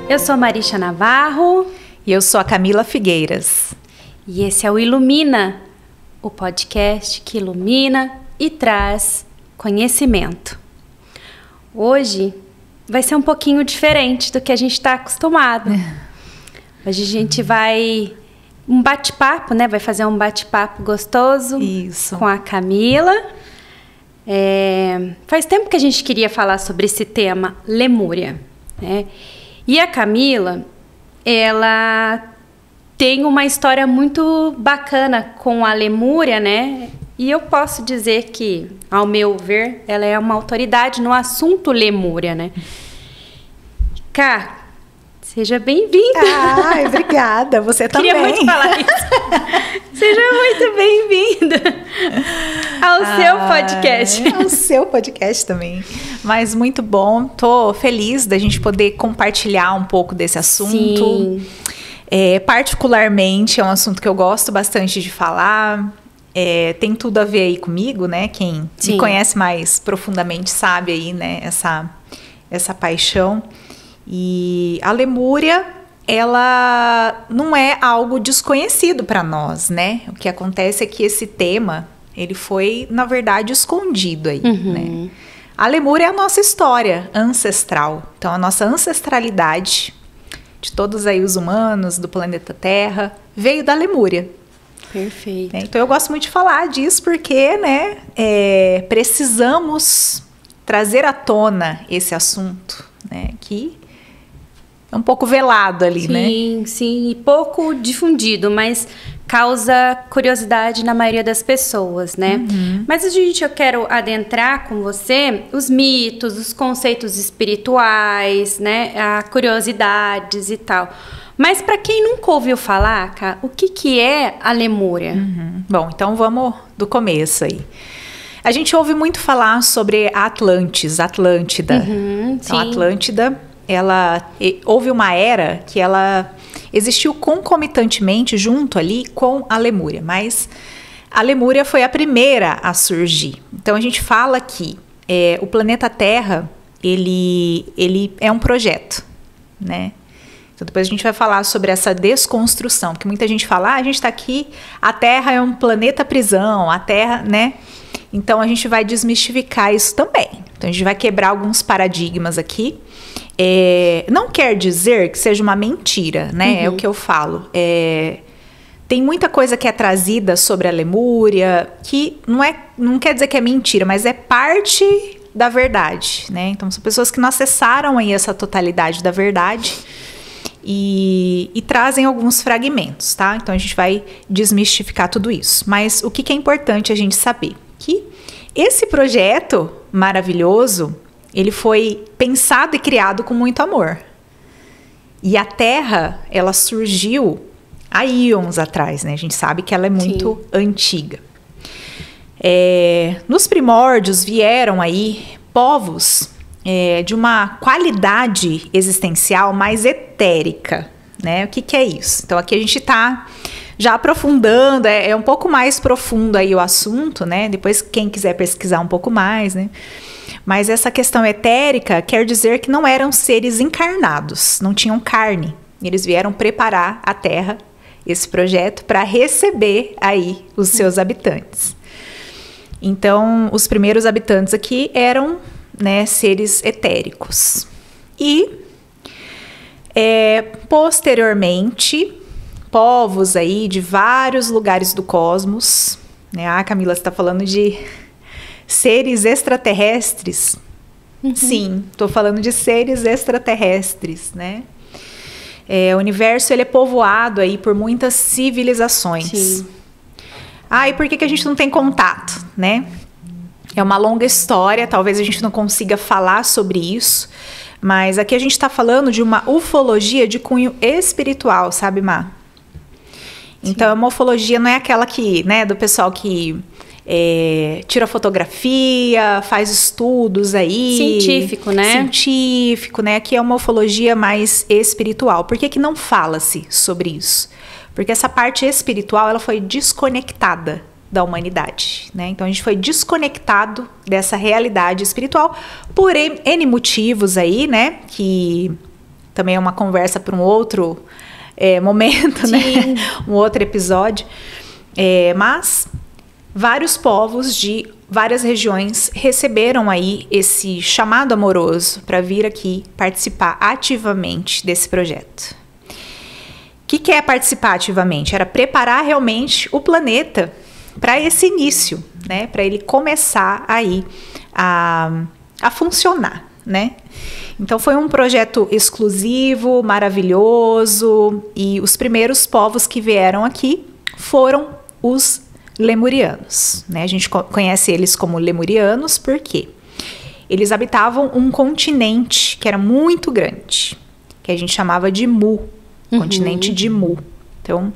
Eu sou Marisha Navarro. E eu sou a Camila Figueiras. E esse é o Ilumina, o podcast que ilumina e traz conhecimento. Hoje vai ser um pouquinho diferente do que a gente está acostumado. Hoje a gente vai um bate-papo, né? Vai fazer um bate-papo gostoso. Isso. Com a Camila. Faz tempo que a gente queria falar sobre esse tema, Lemúria, né? E a Camila, ela tem uma história muito bacana com a Lemúria, né? E eu posso dizer que, ao meu ver, ela é uma autoridade no assunto Lemúria, né? Cá, seja bem-vinda. Ai, obrigada. Você também. Queria muito falar isso. Seja muito bem-vinda ao seu podcast. Ao seu podcast também. Mas muito bom. Tô feliz da gente poder compartilhar um pouco desse assunto. Sim. Particularmente, é um assunto que eu gosto bastante de falar. Tem tudo a ver aí comigo, né? Quem me conhece mais profundamente sabe aí, né? Essa paixão. E a Lemúria, ela não é algo desconhecido para nós, né? O que acontece é que esse tema, ele foi, na verdade, escondido aí, né? A Lemúria é a nossa história ancestral. Então, a nossa ancestralidade de todos aí os humanos do planeta Terra veio da Lemúria. Perfeito. Então, eu gosto muito de falar disso porque, né, precisamos trazer à tona esse assunto, né, que é um pouco velado ali, né? Sim, sim, e pouco difundido, mas causa curiosidade na maioria das pessoas, né? Mas eu quero adentrar com você os mitos, os conceitos espirituais, né? Curiosidades e tal. Mas para quem nunca ouviu falar, Cá, o que é a Lemúria? Bom, então vamos do começo aí. A gente ouve muito falar sobre a Atlântida. Então, a Atlântida, houve uma era que ela existiu concomitantemente junto ali com a Lemúria, mas a Lemúria foi a primeira a surgir. Então a gente fala que o planeta Terra, ele é um projeto, né? Então depois a gente vai falar sobre essa desconstrução, porque muita gente fala, a gente está aqui, a Terra é um planeta prisão, a Terra, né? Então a gente vai desmistificar isso também. Então a gente vai quebrar alguns paradigmas aqui. Não quer dizer que seja uma mentira, né? É o que eu falo. Tem muita coisa que é trazida sobre a Lemúria que não quer dizer que é mentira, mas é parte da verdade, né? Então são pessoas que não acessaram aí essa totalidade da verdade e trazem alguns fragmentos, tá? Então a gente vai desmistificar tudo isso. Mas o que é importante a gente saber? Que esse projeto maravilhoso, ele foi pensado e criado com muito amor. E a Terra, ela surgiu há íons atrás, né? A gente sabe que ela é muito antiga. Nos primórdios vieram aí povos de uma qualidade existencial mais etérica, né? O que é isso? Então aqui a gente está já aprofundando, é um pouco mais profundo aí o assunto, né? Depois quem quiser pesquisar um pouco mais, né? Mas essa questão etérica quer dizer que não eram seres encarnados, não tinham carne. Eles vieram preparar a Terra, esse projeto, para receber aí os seus habitantes. Então, os primeiros habitantes aqui eram, né, seres etéricos. E, posteriormente, povos aí de vários lugares do cosmos, né? Camila, você está falando de seres extraterrestres? Sim, estou falando de seres extraterrestres, né? O universo, ele é povoado aí por muitas civilizações. Sim. E por que a gente não tem contato, né? É uma longa história, talvez a gente não consiga falar sobre isso, mas aqui a gente está falando de uma ufologia de cunho espiritual, sabe, Má? Então, a ufologia não é aquela que, né, do pessoal que tira fotografia, faz estudos aí. Científico, né? Científico, né? Aqui é uma ufologia mais espiritual. Por que não fala-se sobre isso? Porque essa parte espiritual, ela foi desconectada da humanidade, né? Então a gente foi desconectado dessa realidade espiritual por N motivos aí, né? Que também é uma conversa para um outro momento, né? Um outro episódio. Mas vários povos de várias regiões receberam aí esse chamado amoroso para vir aqui participar ativamente desse projeto. O que é participar ativamente? Era preparar realmente o planeta para esse início, né? Para ele começar aí a funcionar, né? Então foi um projeto exclusivo, maravilhoso, e os primeiros povos que vieram aqui foram os lemurianos, né? A gente conhece eles como lemurianos porque eles habitavam um continente que era muito grande, que a gente chamava de Mu, continente de Mu. Então,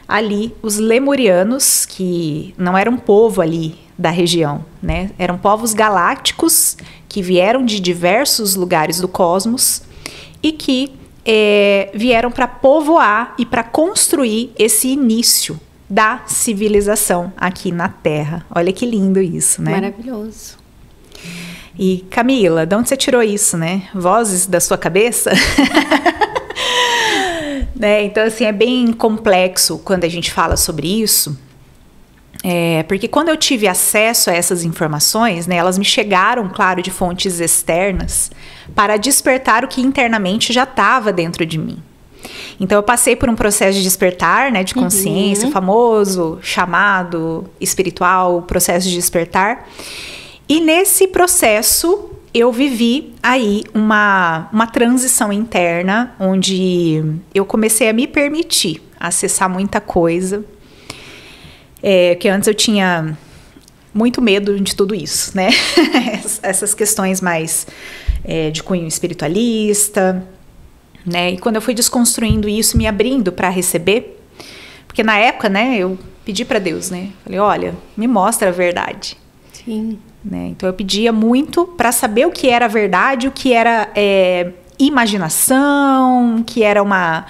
ali, os lemurianos, que não eram povo ali da região, né? Eram povos galácticos que vieram de diversos lugares do cosmos e que vieram para povoar e para construir esse início da civilização aqui na Terra. Olha que lindo isso, né? Maravilhoso. E Camila, de onde você tirou isso, né? Vozes da sua cabeça? Né? Então, assim, é bem complexo quando a gente fala sobre isso, porque quando eu tive acesso a essas informações, né, elas me chegaram, claro, de fontes externas, para despertar o que internamente já estava dentro de mim. Então, eu passei por um processo de despertar, né, de consciência, o famoso chamado espiritual, processo de despertar. E nesse processo, eu vivi aí uma transição interna, onde eu comecei a me permitir acessar muita coisa, que antes eu tinha muito medo de tudo isso, né? Essas questões mais de cunho espiritualista, né? E quando eu fui desconstruindo isso, me abrindo para receber, porque na época, né, eu pedi para Deus, né? Falei, olha, me mostra a verdade. Sim. Né? Então eu pedia muito para saber o que era verdade, o que era imaginação, que era uma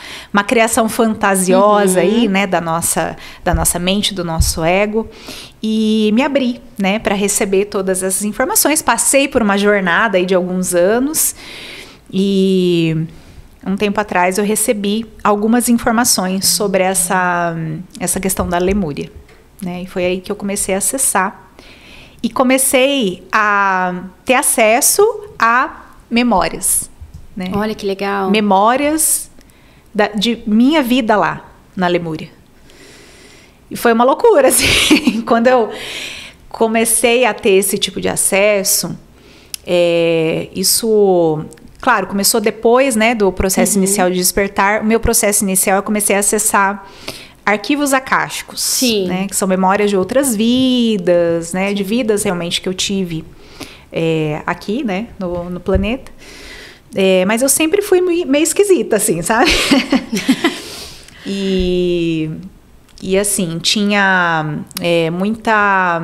criação fantasiosa aí, né, da nossa mente, do nosso ego, e me abri, né, para receber todas essas informações. Passei por uma jornada aí de alguns anos e um tempo atrás eu recebi algumas informações sobre essa questão da Lemúria, né? E foi aí que eu comecei a acessar e comecei a ter acesso a memórias, né? Olha que legal. Memórias de minha vida lá na Lemúria. E foi uma loucura, assim. Quando eu comecei a ter esse tipo de acesso, isso, claro, começou depois, né, do processo inicial de despertar. O meu processo inicial, eu comecei a acessar arquivos acásticos, sim, né, que são memórias de outras vidas, né, de vidas realmente que eu tive aqui, né, no planeta. Mas eu sempre fui meio esquisita, assim, sabe? E assim, tinha muita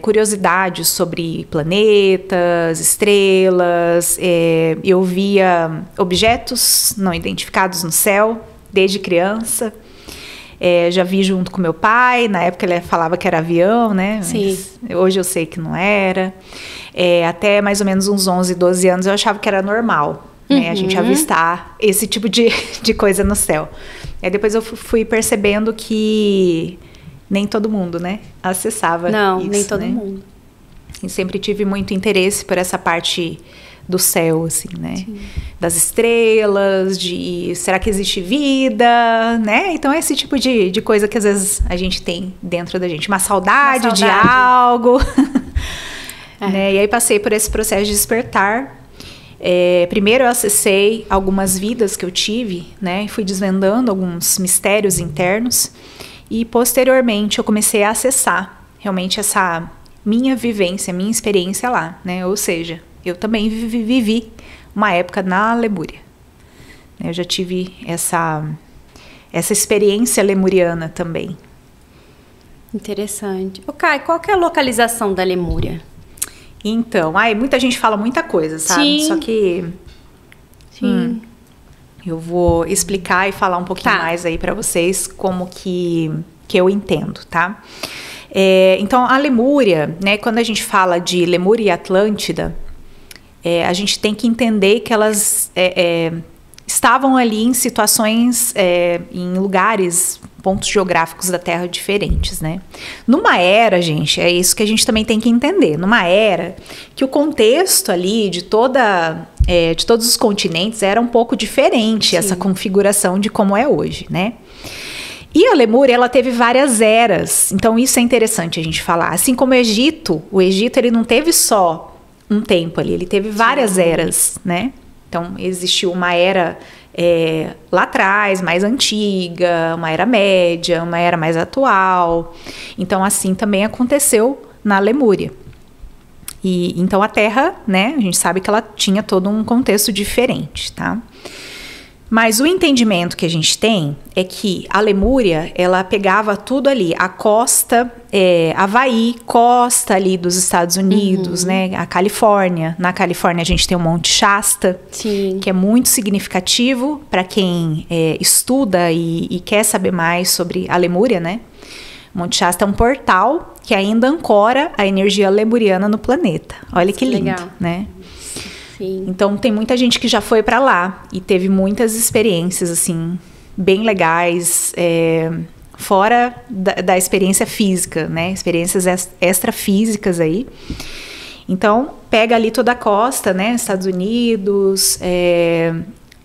curiosidade sobre planetas, estrelas. Eu via objetos não identificados no céu desde criança. Já vi junto com meu pai. Na época ele falava que era avião, né? Sim. Mas hoje eu sei que não era. Até mais ou menos uns 11, 12 anos eu achava que era normal, né? A gente avistar esse tipo de coisa no céu. Depois eu fui percebendo que nem todo mundo, né, acessava isso. Não, nem todo mundo. E sempre tive muito interesse por essa parte do céu, assim, né? Sim. Das estrelas, será que existe vida, né? Então, esse tipo de coisa que às vezes a gente tem dentro da gente. Uma saudade. De algo. Né? E aí passei por esse processo de despertar. Primeiro eu acessei algumas vidas que eu tive, né? Fui desvendando alguns mistérios internos. E posteriormente eu comecei a acessar realmente essa minha vivência, minha experiência lá, né? Ou seja, eu também vivi uma época na Lemúria. Eu já tive essa experiência lemuriana também. Interessante. Kai, qual que é a localização da Lemúria? Então, muita gente fala muita coisa, sabe? Sim. Só que eu vou explicar e falar um pouquinho mais aí para vocês como que eu entendo, tá? Então, a Lemúria, né? Quando a gente fala de Lemúria e Atlântida, a gente tem que entender que elas estavam ali em situações, em lugares, pontos geográficos da Terra diferentes, né? Numa era, gente, é isso que a gente também tem que entender. Numa era que o contexto ali de todos os continentes era um pouco diferente, essa configuração de como é hoje, né? E a Lemúria, ela teve várias eras. Então, isso é interessante a gente falar. Assim como o Egito ele não teve só um tempo ali, ele teve várias eras, né? Então, existiu uma era lá atrás, mais antiga, uma era média, uma era mais atual. Então, assim também aconteceu na Lemúria. E então a Terra, né, a gente sabe que ela tinha todo um contexto diferente, tá? Mas o entendimento que a gente tem é que a Lemúria, ela pegava tudo ali, a costa, Havaí, costa ali dos Estados Unidos, né? A Califórnia. Na Califórnia a gente tem o Monte Shasta, que é muito significativo para quem estuda e quer saber mais sobre a Lemúria, né? O Monte Shasta é um portal que ainda ancora a energia lemuriana no planeta. Olha que lindo, legal, né? Sim. Então, tem muita gente que já foi para lá e teve muitas experiências, assim, bem legais, fora da experiência física, né? Experiências extrafísicas aí. Então, pega ali toda a costa, né? Estados Unidos,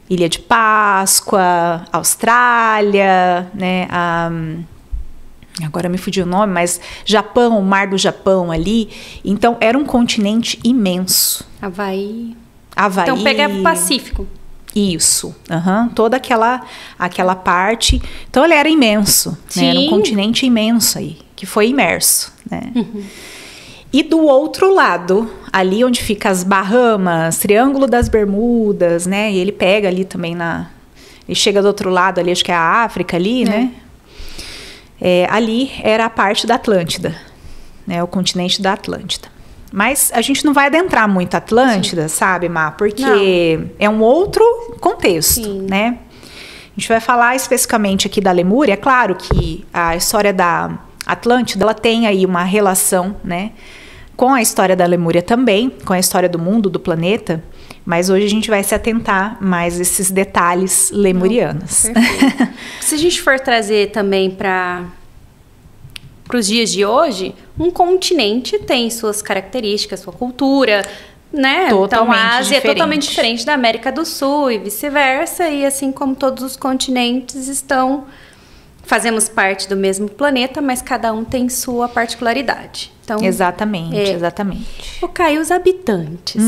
Ilha de Páscoa, Austrália, né? Agora me fugiu o nome, mas Japão, o Mar do Japão ali. Então, era um continente imenso. Havaí. Então, pega o Pacífico. Isso. Toda aquela parte. Então, ele era imenso. Né? Era um continente imenso aí, que foi imerso. Né? E do outro lado, ali onde fica as Bahamas, Triângulo das Bermudas, né? E ele pega ali também ele chega do outro lado ali, acho que é a África ali, né? Ali era a parte da Atlântida, né? O continente da Atlântida. Mas a gente não vai adentrar muito a Atlântida, sabe, Má? Porque é um outro contexto, né? A gente vai falar especificamente aqui da Lemúria. É claro que a história da Atlântida, ela tem aí uma relação, né? Com a história da Lemúria também, com a história do mundo, do planeta. Mas hoje a gente vai se atentar mais a esses detalhes lemurianos. Perfeito. Se a gente for trazer também para os dias de hoje, um continente tem suas características, sua cultura, né? Então a Ásia é totalmente diferente da América do Sul e vice-versa. E assim como todos os continentes fazemos parte do mesmo planeta, mas cada um tem sua particularidade. Então, exatamente. O Caio, os habitantes.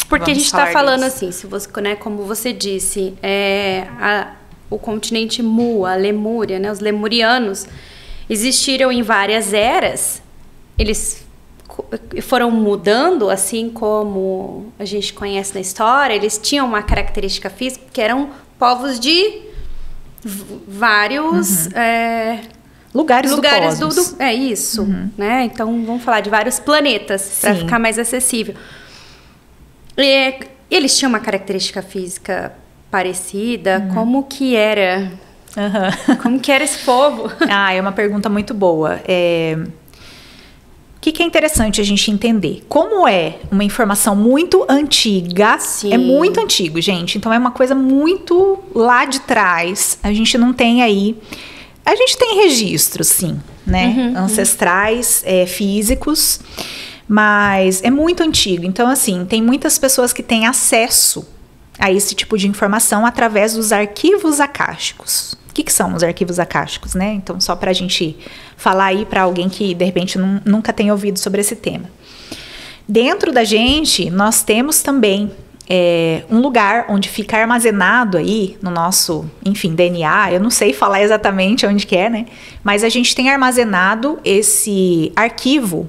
Porque a gente está falando assim, se você, né, como você disse, o continente Mu, a Lemúria, né, os lemurianos, existiram em várias eras. Eles foram mudando, assim como a gente conhece na história. Eles tinham uma característica física, que eram povos de vários lugares do cosmos. Isso, né? Então, vamos falar de vários planetas para ficar mais acessível. Eles tinham uma característica física parecida. Como que era? Como que era esse povo? É uma pergunta muito boa. O que é interessante a gente entender? Como é uma informação muito antiga, é muito antigo, gente. Então, é uma coisa muito lá de trás. A gente não tem aí... A gente tem registros, sim, né? Ancestrais, físicos, mas é muito antigo. Então, assim, tem muitas pessoas que têm acesso a esse tipo de informação através dos arquivos akáshicos. O que são os arquivos akáshicos, né? Então, só para a gente falar aí para alguém que, de repente, nunca tem ouvido sobre esse tema. Dentro da gente, nós temos também um lugar onde fica armazenado aí no nosso, enfim, DNA. Eu não sei falar exatamente onde que é, né? Mas a gente tem armazenado esse arquivo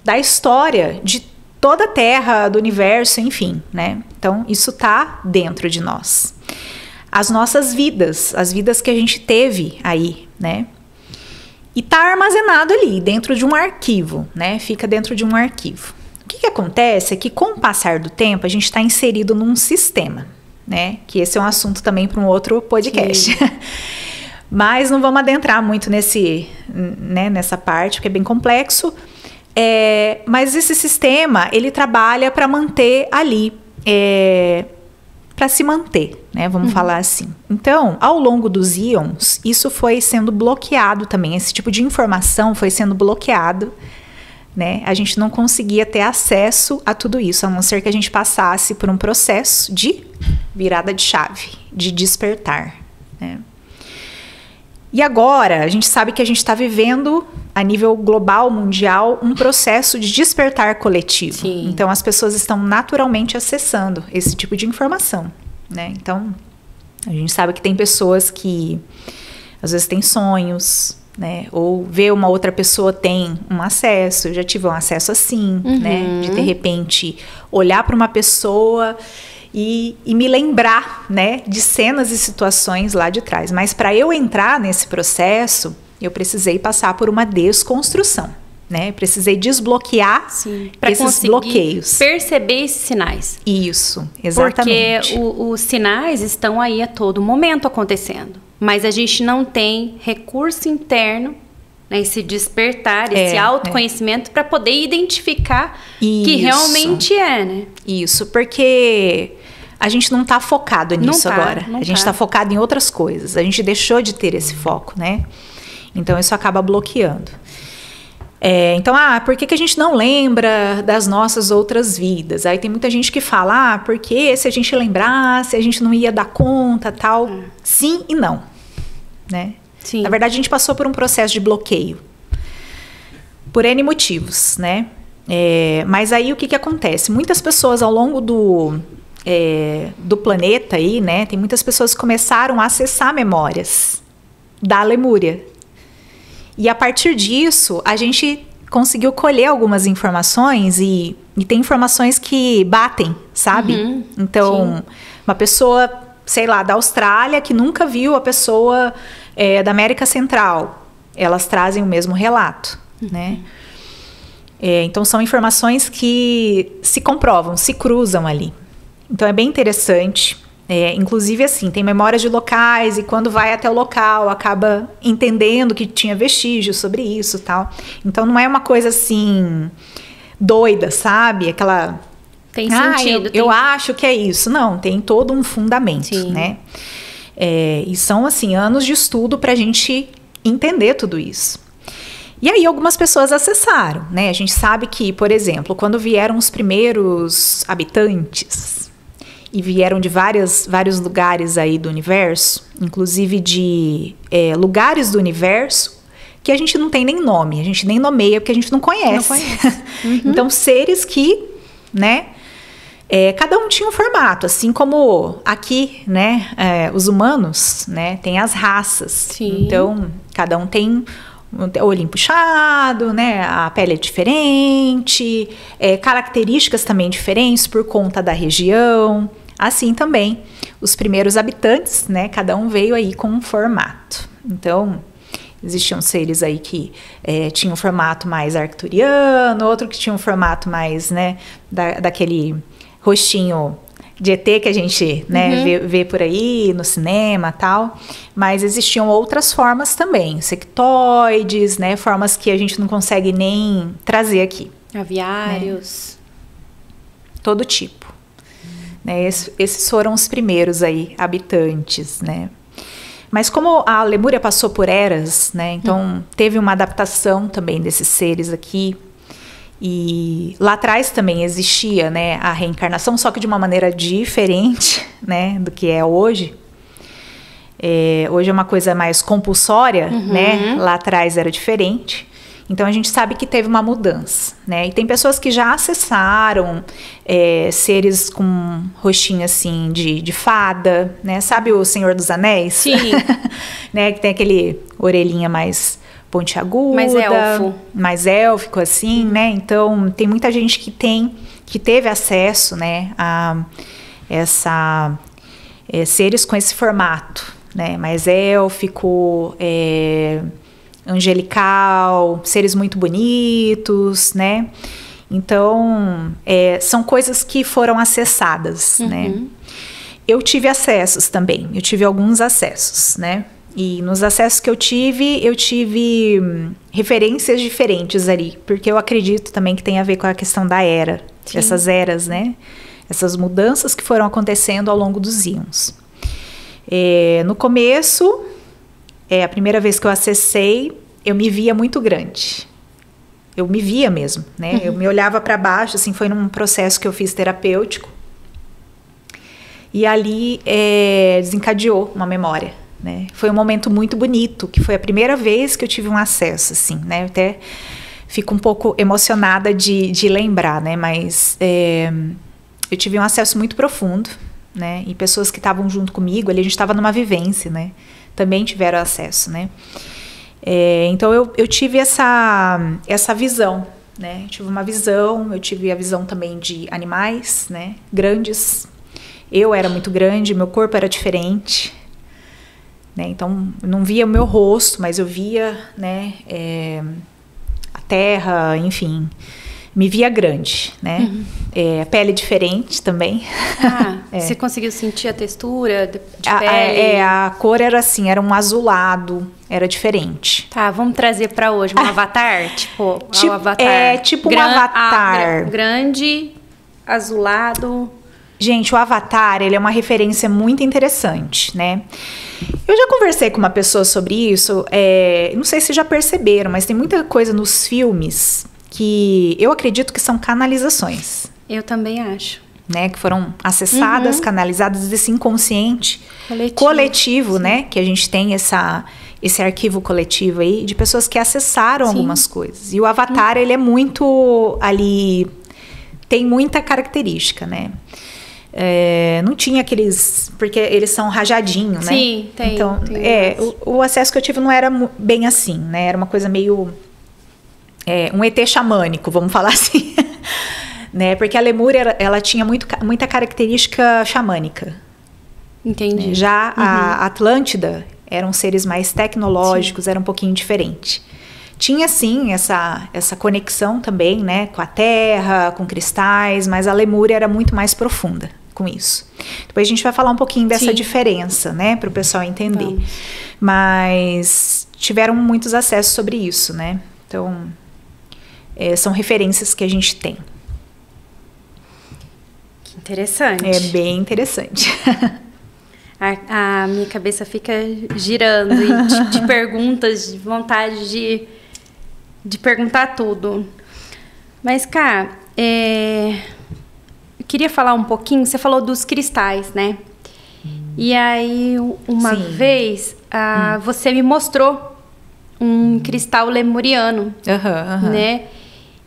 da história de toda a Terra, do universo, enfim, né? Então, isso está dentro de nós. As nossas vidas, as vidas que a gente teve aí, né? E está armazenado ali, dentro de um arquivo, né? Fica dentro de um arquivo. O que acontece é que, com o passar do tempo, a gente está inserido num sistema, né? Que esse é um assunto também para um outro podcast. Mas não vamos adentrar muito nessa parte, porque é bem complexo. Mas esse sistema, ele trabalha para manter ali, para se manter, né? Vamos falar assim. Então, ao longo dos íons, isso foi sendo bloqueado também. Esse tipo de informação foi sendo bloqueado, né? A gente não conseguia ter acesso a tudo isso, a não ser que a gente passasse por um processo de virada de chave, de despertar, né? E agora, a gente sabe que a gente está vivendo, a nível global, mundial, um processo de despertar coletivo. Sim. Então, as pessoas estão naturalmente acessando esse tipo de informação, né? Então, a gente sabe que tem pessoas que, às vezes, têm sonhos, né? Ou vê uma outra pessoa tem um acesso. Eu já tive um acesso assim, né? De repente, olhar para uma pessoa e me lembrar, né, de cenas e situações lá de trás. Mas para eu entrar nesse processo, eu precisei passar por uma desconstrução, né? Precisei desbloquear esses bloqueios. Perceber esses sinais. Isso, exatamente. Porque os sinais estão aí a todo momento acontecendo. Mas a gente não tem recurso interno, né, esse despertar, esse autoconhecimento para poder identificar que realmente né? Isso, porque a gente não está focado nisso agora. A gente está focado em outras coisas. A gente deixou de ter esse foco, né? Então, isso acaba bloqueando. Então, por que a gente não lembra das nossas outras vidas? Aí tem muita gente que fala, porque se a gente lembrasse, a gente não ia dar conta, tal. Sim e não, né? Sim. Na verdade, a gente passou por um processo de bloqueio. Por N motivos, né? Mas aí o que acontece? Muitas pessoas ao longo do planeta aí, né? Tem muitas pessoas que começaram a acessar memórias da Lemúria. E a partir disso, a gente conseguiu colher algumas informações e tem informações que batem, sabe? Então, uma pessoa, sei lá, da Austrália que nunca viu a pessoa da América Central, elas trazem o mesmo relato, né? Então, são informações que se comprovam, se cruzam ali. Então, é bem interessante. Inclusive, assim, tem memórias de locais e quando vai até o local, acaba entendendo que tinha vestígios sobre isso e tal. Então, não é uma coisa, assim, doida, sabe? Aquela... Tem sentido. Eu acho que é isso. Não, tem todo um fundamento, né? E são, assim, anos de estudo pra gente entender tudo isso. E aí algumas pessoas acessaram, né? A gente sabe que, por exemplo, quando vieram os primeiros habitantes e vieram de vários lugares aí do universo, inclusive de lugares do universo que a gente não tem nem nome, a gente nem nomeia porque a gente não conhece. Então, seres que, né? Cada um tinha um formato, assim como aqui, né? Os humanos, né? Tem as raças. Sim. Então, cada um tem o olhinho puxado, né? A pele é diferente, características também diferentes por conta da região. Assim também, os primeiros habitantes, né? Cada um veio aí com um formato. Então, existiam seres aí que tinham um formato mais arcturiano, outro que tinha um formato mais, né? Daquele rostinho de ET que a gente, né, vê por aí no cinema e tal, mas existiam outras formas também, sectoides, né, formas que a gente não consegue nem trazer aqui. Aviários. Né? Todo tipo. Né? Esses foram os primeiros aí habitantes, né. Mas como a Lemúria passou por eras, né, então teve uma adaptação também desses seres aqui. E lá atrás também existia, né, a reencarnação, só que de uma maneira diferente, né, do que é hoje. Hoje é uma coisa mais compulsória, né? Lá atrás era diferente. Então, a gente sabe que teve uma mudança, né? E tem pessoas que já acessaram seres com rostinho, assim, de fada, né? Sabe o Senhor dos Anéis? Sim. Né? Que tem aquele orelhinha mais pontiaguda, mais élfico, assim, né? Então, tem muita gente que teve acesso, né, a seres com esse formato, né? Mais élfico, angelical, seres muito bonitos, né? Então, são coisas que foram acessadas, né? Eu tive acessos também, eu tive alguns acessos, né? E nos acessos que eu tive referências diferentes ali, porque eu acredito também que tem a ver com a questão da era, sim, essas eras, né? Essas mudanças que foram acontecendo ao longo dos íons. No começo, a primeira vez que eu acessei, eu me via muito grande. Eu me via mesmo, né? Eu me olhava para baixo, assim, foi num processo que eu fiz terapêutico. E ali desencadeou uma memória, né? Foi um momento muito bonito, que foi a primeira vez que eu tive um acesso, assim, né? Eu até fico um pouco emocionada de lembrar, né? Mas eu tive um acesso muito profundo, né? E pessoas que estavam junto comigo, ali a gente estava numa vivência, né? Também tiveram acesso, né? Então eu tive essa visão, né? Eu tive uma visão, eu tive a visão também de animais, né? Grandes. Eu era muito grande, meu corpo era diferente, né? Então eu não via o meu rosto, mas eu via, né? A terra, enfim, me via grande, né? A pele diferente também. Você conseguiu sentir a textura de pele? A cor era assim, era um azulado, era diferente. Tá, vamos trazer para hoje um avatar, tipo um avatar. Tipo um avatar. Grande, azulado. Gente, o avatar, ele é uma referência muito interessante, né? Eu já conversei com uma pessoa sobre isso, não sei se já perceberam, mas tem muita coisa nos filmes que eu acredito que são canalizações. Eu também acho. Né, que foram acessadas, canalizadas desse inconsciente coletivo, né? Que a gente tem esse arquivo coletivo aí de pessoas que acessaram algumas coisas. E o avatar, ele é muito ali, tem muita característica, né? Não tinha aqueles, porque eles são rajadinho, né? Sim, tem. Então, o acesso que eu tive não era bem assim, né? Era uma coisa meio um ET xamânico, vamos falar assim. Né? Porque a Lemúria, ela tinha muita característica xamânica. Entendi. Né? Já a Atlântida eram seres mais tecnológicos, era um pouquinho diferente. Tinha, sim, essa conexão também, né? Com a terra, com cristais, mas a Lemúria era muito mais profunda com isso. Depois a gente vai falar um pouquinho dessa diferença, né? Para o pessoal entender. Vamos. Mas tiveram muitos acessos sobre isso, né? Então, são referências que a gente tem. Interessante. É bem interessante. A minha cabeça fica girando de perguntas, de vontade de perguntar tudo. Mas, Cá, eu queria falar um pouquinho, você falou dos cristais, né? E aí, uma vez, você me mostrou um cristal lemuriano, né?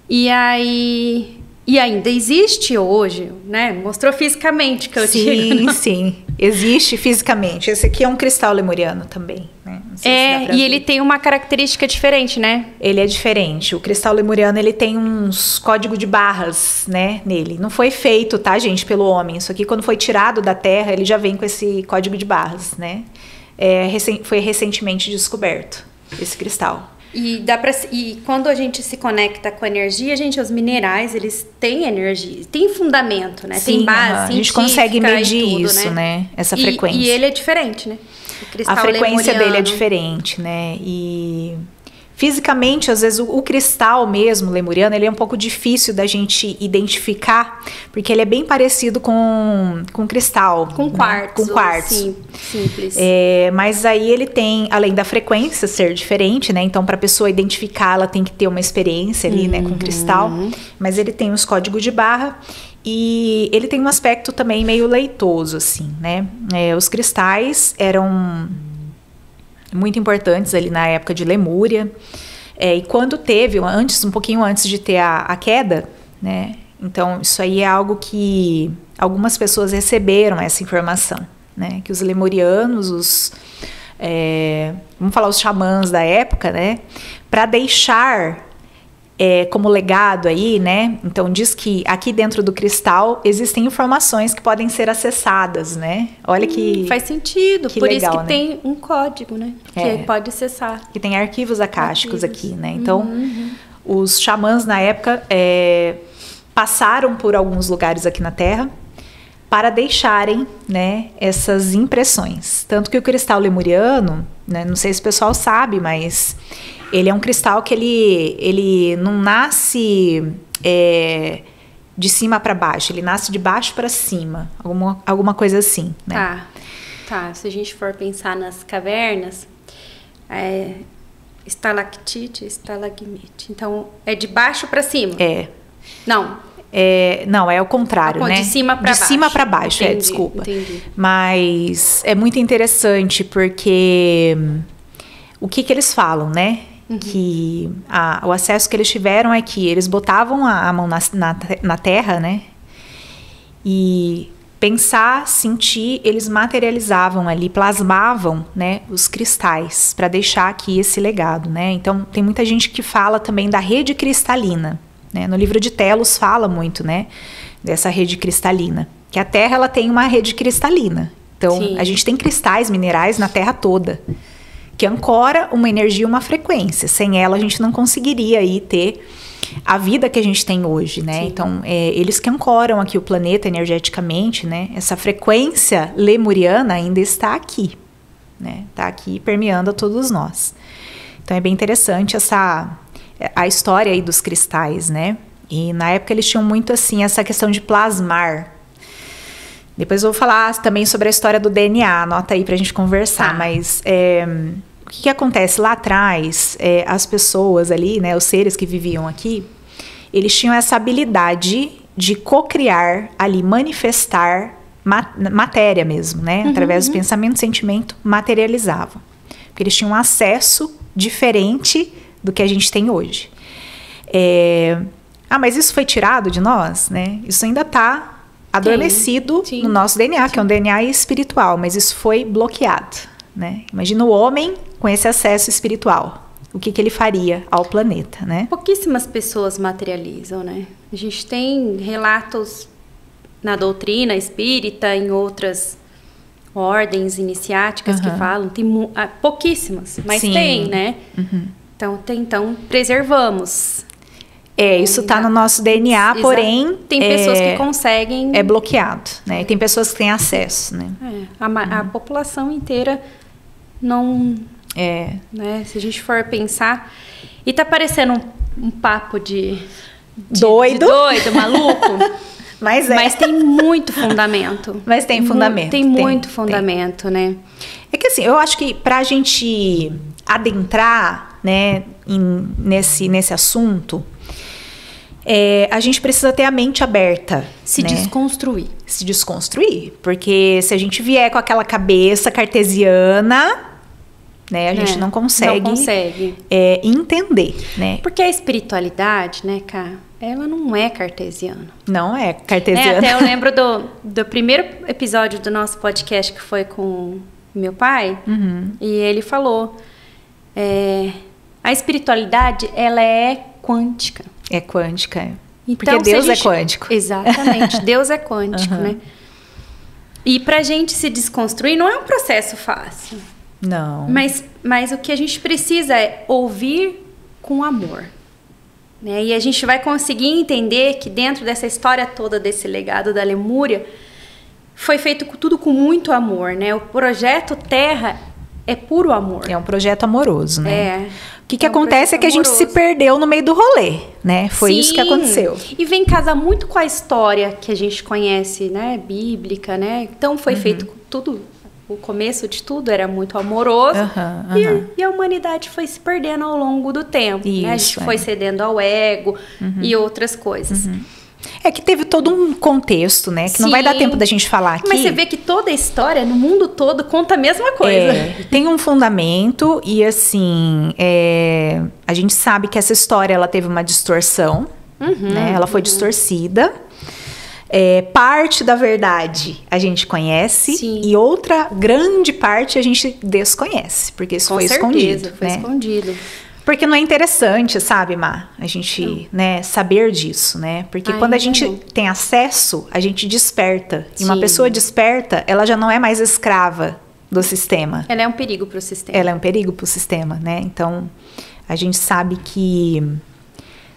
E aí... E ainda existe hoje, né? Mostrou fisicamente que eu digo. Sim, existe fisicamente. Esse aqui é um cristal lemuriano também, né? E ele tem uma característica diferente, né? Ele é diferente. O cristal lemuriano, ele tem uns códigos de barras, né, nele. Não foi feito, tá, gente, pelo homem. Isso aqui, quando foi tirado da terra, ele já vem com esse código de barras, né? Foi recentemente descoberto, esse cristal. E quando a gente se conecta com a energia, os minerais, eles têm energia, tem fundamento, né? Sim, tem base, a gente consegue medir tudo, isso, né? Essa frequência. E ele é diferente, né? O cristal frequência dele é diferente, né? E fisicamente, às vezes, o cristal mesmo, lemuriano, ele é um pouco difícil da gente identificar, porque ele é bem parecido com cristal. Com quartzo. Né? Com quartzo. Sim, simples. Mas aí ele tem, além da frequência ser diferente, né? Então, para a pessoa identificar, ela tem que ter uma experiência ali, né? Com cristal. Mas ele tem os códigos de barra. E ele tem um aspecto também meio leitoso, assim, né? Os cristais eram muito importantes ali na época de Lemúria. E quando teve, um pouquinho antes de ter a queda, né? Então, isso aí é algo que algumas pessoas receberam essa informação, né? Que os lemurianos, vamos falar os xamãs da época, né? Para deixar como legado aí, né? Então diz que aqui dentro do cristal existem informações que podem ser acessadas, né? Olha que faz sentido, que por legal, isso que, né? Tem um código, né? Que pode acessar. Que tem arquivos acásticos aqui, né? Então, os xamãs na época passaram por alguns lugares aqui na Terra para deixarem, né, essas impressões. Tanto que o cristal lemuriano, né? Não sei se o pessoal sabe, mas ele é um cristal que ele não nasce de cima para baixo, ele nasce de baixo para cima, alguma coisa assim, né? Tá. Se a gente for pensar nas cavernas, estalactite, estalagmite. Então, é de baixo para cima? Não. Não, é o contrário, né? De cima para baixo. De cima para baixo, entendi, desculpa. Entendi. Mas é muito interessante porque o que eles falam, né? Que o acesso que eles tiveram é que eles botavam a mão na terra, né? E pensar, sentir, eles materializavam ali, plasmavam, né, os cristais para deixar aqui esse legado, né? Então, tem muita gente que fala também da rede cristalina, né? No livro de Telos fala muito, né, dessa rede cristalina, que a Terra ela tem uma rede cristalina. Então, Sim. a gente tem cristais, minerais na Terra toda, que ancora uma energia, uma frequência. Sem ela, a gente não conseguiria aí ter a vida que a gente tem hoje, né? Sim. Então, eles que ancoram aqui o planeta energeticamente, né? Essa frequência lemuriana ainda está aqui, né? Está aqui permeando a todos nós. Então, é bem interessante a história aí dos cristais, né? E na época eles tinham muito, assim, essa questão de plasmar. Depois eu vou falar também sobre a história do DNA, anota aí pra gente conversar, mas o que acontece lá atrás, as pessoas ali, né, os seres que viviam aqui, eles tinham essa habilidade de cocriar ali, manifestar matéria mesmo, né, através do pensamento, sentimento, materializavam. Porque eles tinham um acesso diferente do que a gente tem hoje. Mas isso foi tirado de nós, né? Isso ainda está adormecido no nosso DNA, que é um DNA espiritual, mas isso foi bloqueado, né? Imagina o homem com esse acesso espiritual. O que ele faria ao planeta, né? Pouquíssimas pessoas materializam, né? A gente tem relatos na doutrina espírita, em outras ordens iniciáticas que falam, tem pouquíssimas, mas tem, né? Então, preservamos. Isso está no nosso DNA, porém... Tem pessoas que conseguem... É bloqueado, né? E tem pessoas que têm acesso, né? A população inteira não... Né? Se a gente for pensar... E tá parecendo um papo de doido, maluco. Mas tem muito fundamento. Mas tem fundamento. Tem muito fundamento, né? É que assim, eu acho que pra gente adentrar, né, nesse assunto... a gente precisa ter a mente aberta. Se desconstruir. Se desconstruir. Porque se a gente vier com aquela cabeça cartesiana, né, a gente não consegue entender, né? Porque a espiritualidade, né, Cá, ela não é cartesiana. Não é cartesiana. Até eu lembro do primeiro episódio do nosso podcast que foi com meu pai. E ele falou, a espiritualidade, ela é quântica. É quântica, Então, porque Deus é quântico. Exatamente, Deus é quântico, né? E pra gente se desconstruir não é um processo fácil. Não. Mas o que a gente precisa é ouvir com amor. Né? E a gente vai conseguir entender que dentro dessa história toda, desse legado da Lemúria, foi feito tudo com muito amor, né? O projeto Terra é puro amor. É um projeto amoroso, né? O que acontece é que a gente se amoroso. perdeu no meio do rolê, né? Foi isso que aconteceu. E vem casar muito com a história que a gente conhece, né? Bíblica, né? Então foi feito tudo, o começo de tudo era muito amoroso. E a humanidade foi se perdendo ao longo do tempo. Isso, né? A gente foi cedendo ao ego e outras coisas. É que teve todo um contexto, né? Que não vai dar tempo da gente falar aqui. Mas você vê que toda a história, no mundo todo, conta a mesma coisa. Tem um fundamento e, assim, a gente sabe que essa história, ela teve uma distorção, né? Ela foi distorcida. Parte da verdade a gente conhece e outra grande parte a gente desconhece, porque isso foi escondido. Foi escondido. Porque não é interessante, sabe, Má? A gente, né, saber disso, né? Porque quando a gente tem acesso, a gente desperta. E uma pessoa desperta, ela já não é mais escrava do sistema. Ela é um perigo para o sistema. Ela é um perigo para o sistema, né? Então, a gente sabe que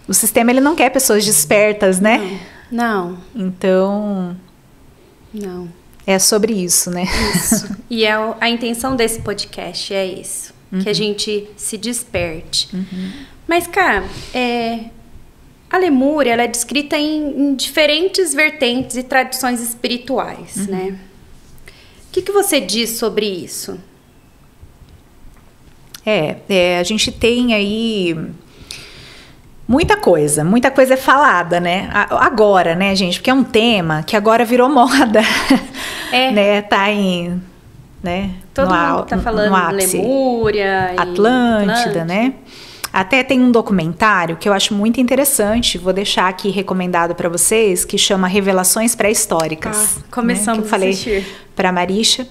o sistema, ele não quer pessoas despertas, né? Não. Então... Não. É sobre isso, né? Isso. E a intenção desse podcast é isso. Que a gente se desperte. Mas, cara, a Lemúria, ela é descrita em diferentes vertentes e tradições espirituais, né? O que você diz sobre isso? A gente tem aí muita coisa é falada, né? Agora, né, gente? Porque é um tema que agora virou moda, né? Tá em... Né? Todo mundo tá falando Lemúria, Atlântida, né? Até tem um documentário que eu acho muito interessante, vou deixar aqui recomendado para vocês, que chama Revelações Pré-Históricas. Começamos, né? Que eu falei para Marisha.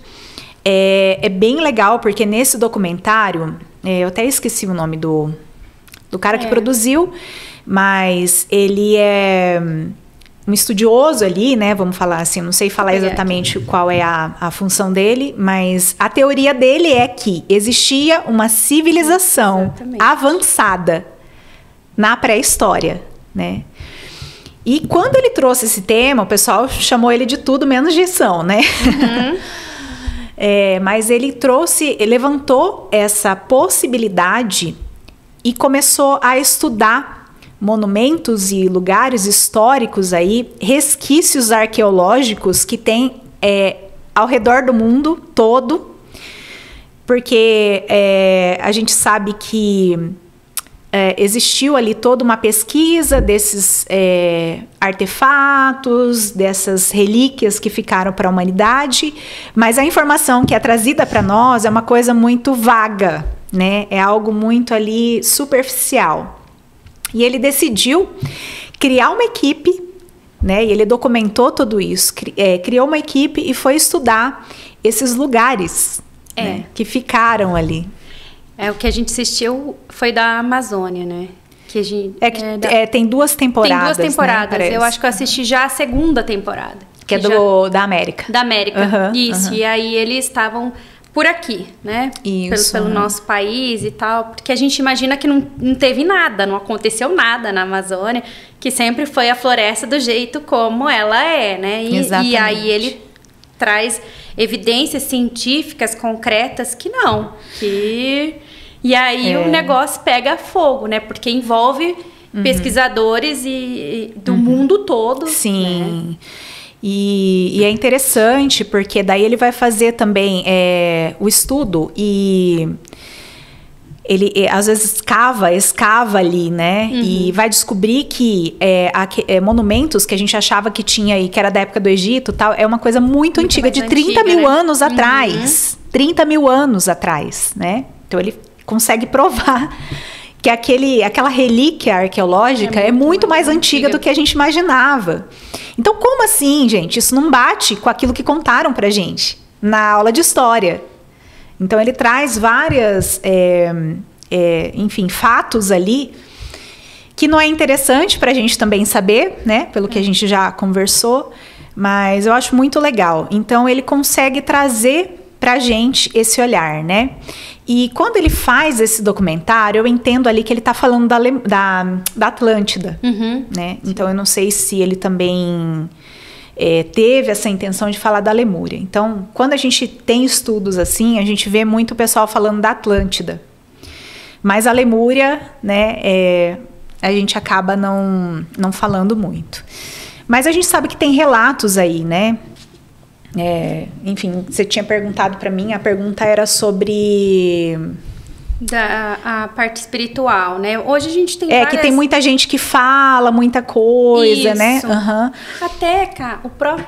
É bem legal, porque nesse documentário, eu até esqueci o nome do cara que produziu, mas ele é um estudioso ali, né? Vamos falar assim, não sei falar exatamente qual é a função dele, mas a teoria dele é que existia uma civilização avançada na pré-história, né? E quando ele trouxe esse tema, o pessoal chamou ele de tudo menos de são, né? Mas ele levantou essa possibilidade e começou a estudar monumentos e lugares históricos aí, resquícios arqueológicos que tem ao redor do mundo todo, porque a gente sabe que existiu ali toda uma pesquisa desses artefatos, dessas relíquias que ficaram para a humanidade, mas a informação que é trazida para nós é uma coisa muito vaga, né? É algo muito ali superficial. E ele decidiu criar uma equipe, né? E ele documentou tudo isso, criou uma equipe e foi estudar esses lugares, né? Que ficaram ali. O que a gente assistiu foi da Amazônia, né? Que a gente, tem 2 temporadas. Tem 2 temporadas. Né, eu acho que eu assisti já a 2ª temporada. Que é da América. Da América, isso. E aí eles estavam por aqui, né? Isso, pelo nosso país e tal. Porque a gente imagina que não teve nada, não aconteceu nada na Amazônia, que sempre foi a floresta do jeito como ela é, né? E aí ele traz evidências científicas concretas que não. E aí o negócio pega fogo, né? Porque envolve pesquisadores do mundo todo. Sim. Né? E é interessante porque daí ele vai fazer também o estudo e ele às vezes escava ali, né? E vai descobrir que monumentos que a gente achava que tinha aí, que era da época do Egito e tal, é uma coisa muito antiga, de 30 mil anos atrás. 30 mil anos atrás, né? Então ele consegue provar que aquela relíquia arqueológica é muito mais antiga do que a gente imaginava. Então, como assim, gente? Isso não bate com aquilo que contaram pra gente na aula de história. Então, ele traz várias, fatos ali que não é interessante pra gente também saber, né? Pelo que a gente já conversou, mas eu acho muito legal. Então, ele consegue trazer pra gente esse olhar, né? E quando ele faz esse documentário, eu entendo ali que ele está falando da Atlântida, né? Então, eu não sei se ele também teve essa intenção de falar da Lemúria. Então, quando a gente tem estudos assim, a gente vê muito o pessoal falando da Atlântida. Mas a Lemúria, né, a gente acaba não falando muito. Mas a gente sabe que tem relatos aí, né? Enfim, você tinha perguntado para mim, a pergunta era sobre a parte espiritual, né? Hoje a gente tem várias... que tem muita gente que fala muita coisa, né? Até, cara, o próprio,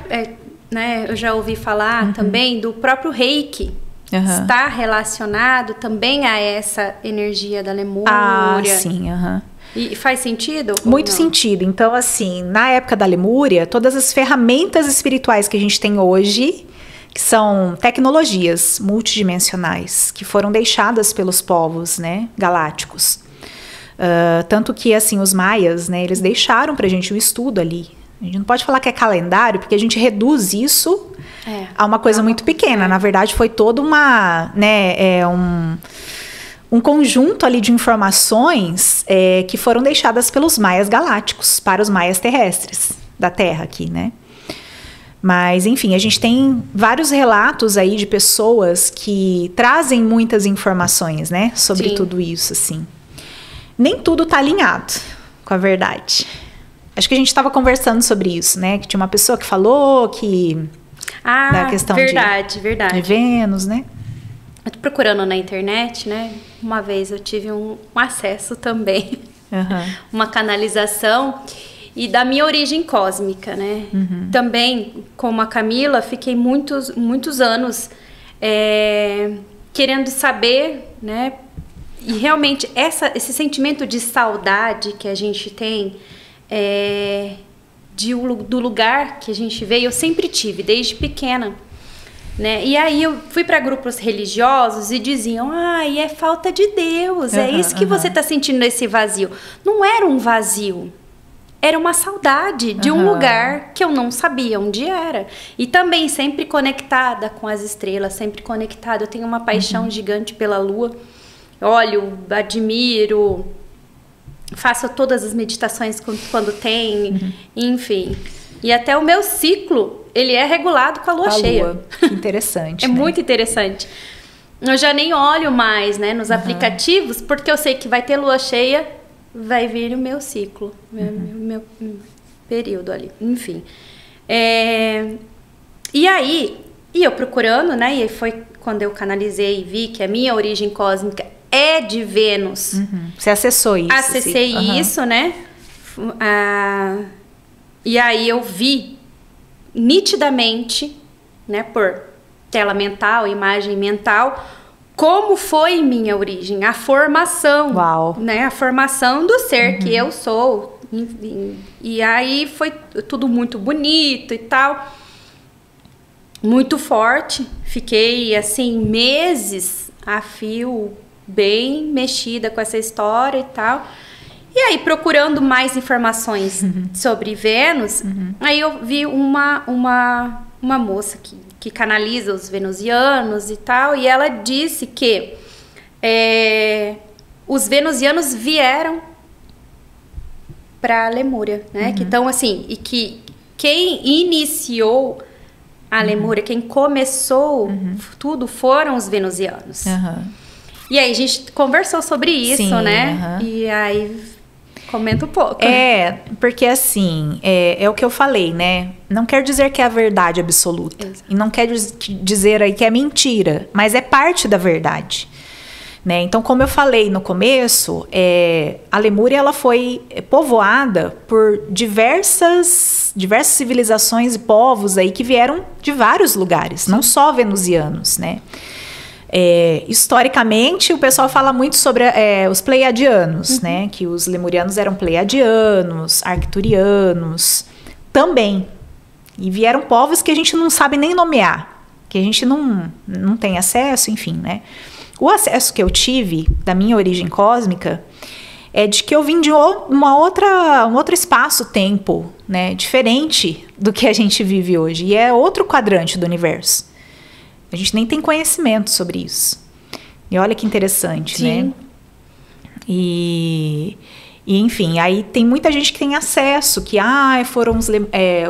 né? Eu já ouvi falar também do próprio Reiki. Está relacionado também a essa energia da Lemúria. Ah, sim, E faz sentido? Muito sentido. Então, assim, na época da Lemúria, todas as ferramentas espirituais que a gente tem hoje, que são tecnologias multidimensionais, que foram deixadas pelos povos, né, galácticos. Tanto que, assim, os maias, né, eles deixaram pra gente um estudo ali. A gente não pode falar que é calendário, porque a gente reduz isso a uma coisa muito pequena. Na verdade, foi toda uma, né, um conjunto ali de informações que foram deixadas pelos maias galácticos para os maias terrestres da Terra aqui, né? Mas, enfim, a gente tem vários relatos aí de pessoas que trazem muitas informações, né? Sobre tudo isso, assim. Nem tudo tá alinhado com a verdade. Acho que a gente estava conversando sobre isso, né? Que tinha uma pessoa que falou que... da questão verdade. De Vênus, né? Eu tô procurando na internet, né? Uma vez eu tive um acesso também. Uma canalização... E da minha origem cósmica, né? Também, como a Camila, fiquei muitos anos querendo saber, né? E realmente, esse sentimento de saudade que a gente tem do lugar que a gente veio, eu sempre tive, desde pequena. Né? E aí eu fui para grupos religiosos e diziam, é falta de Deus, é isso que você está sentindo, esse vazio. Não era um vazio. Era uma saudade de um lugar que eu não sabia onde era. E também sempre conectada com as estrelas, sempre conectada. Eu tenho uma paixão gigante pela lua. Olho, admiro, faço todas as meditações quando tem, enfim. E até o meu ciclo, ele é regulado com a lua cheia. Lua. Que interessante, né? Muito interessante. Eu já nem olho mais, né, nos aplicativos, porque eu sei que vai ter lua cheia, vai vir o meu ciclo, meu período ali, enfim. E aí, eu procurando, né, e foi quando eu canalizei e vi que a minha origem cósmica é de Vênus. Você acessou isso? Acessei isso, né, e aí eu vi nitidamente, né, por tela mental, imagem mental, como foi minha origem, a formação, né, a formação do ser que eu sou, enfim. E aí foi tudo muito bonito e tal, muito forte, fiquei assim meses a fio, bem mexida com essa história e tal. E aí procurando mais informações sobre Vênus, aí eu vi uma moça que canaliza os venusianos e tal, e ela disse que os venusianos vieram para a Lemúria, né? Que então, assim, e que quem iniciou a Lemúria, quem começou tudo foram os venusianos. E aí a gente conversou sobre isso, né? E aí comenta um pouco. Porque assim, é o que eu falei, né? Não quer dizer que é a verdade absoluta. Exato. E não quer dizer aí que é mentira, mas é parte da verdade. Né? Então, como eu falei no começo, a Lemúria ela foi povoada por diversas civilizações e povos aí que vieram de vários lugares, não só venusianos, né? Historicamente, o pessoal fala muito sobre os pleiadianos, né? Que os lemurianos eram pleiadianos, arcturianos, também. E vieram povos que a gente não sabe nem nomear, que a gente não tem acesso, enfim, né? O acesso que eu tive da minha origem cósmica é de que eu vim de um outro espaço-tempo, né? Diferente do que a gente vive hoje. E é outro quadrante do universo. A gente nem tem conhecimento sobre isso. E olha que interessante, né? E enfim, aí tem muita gente que tem acesso, que foram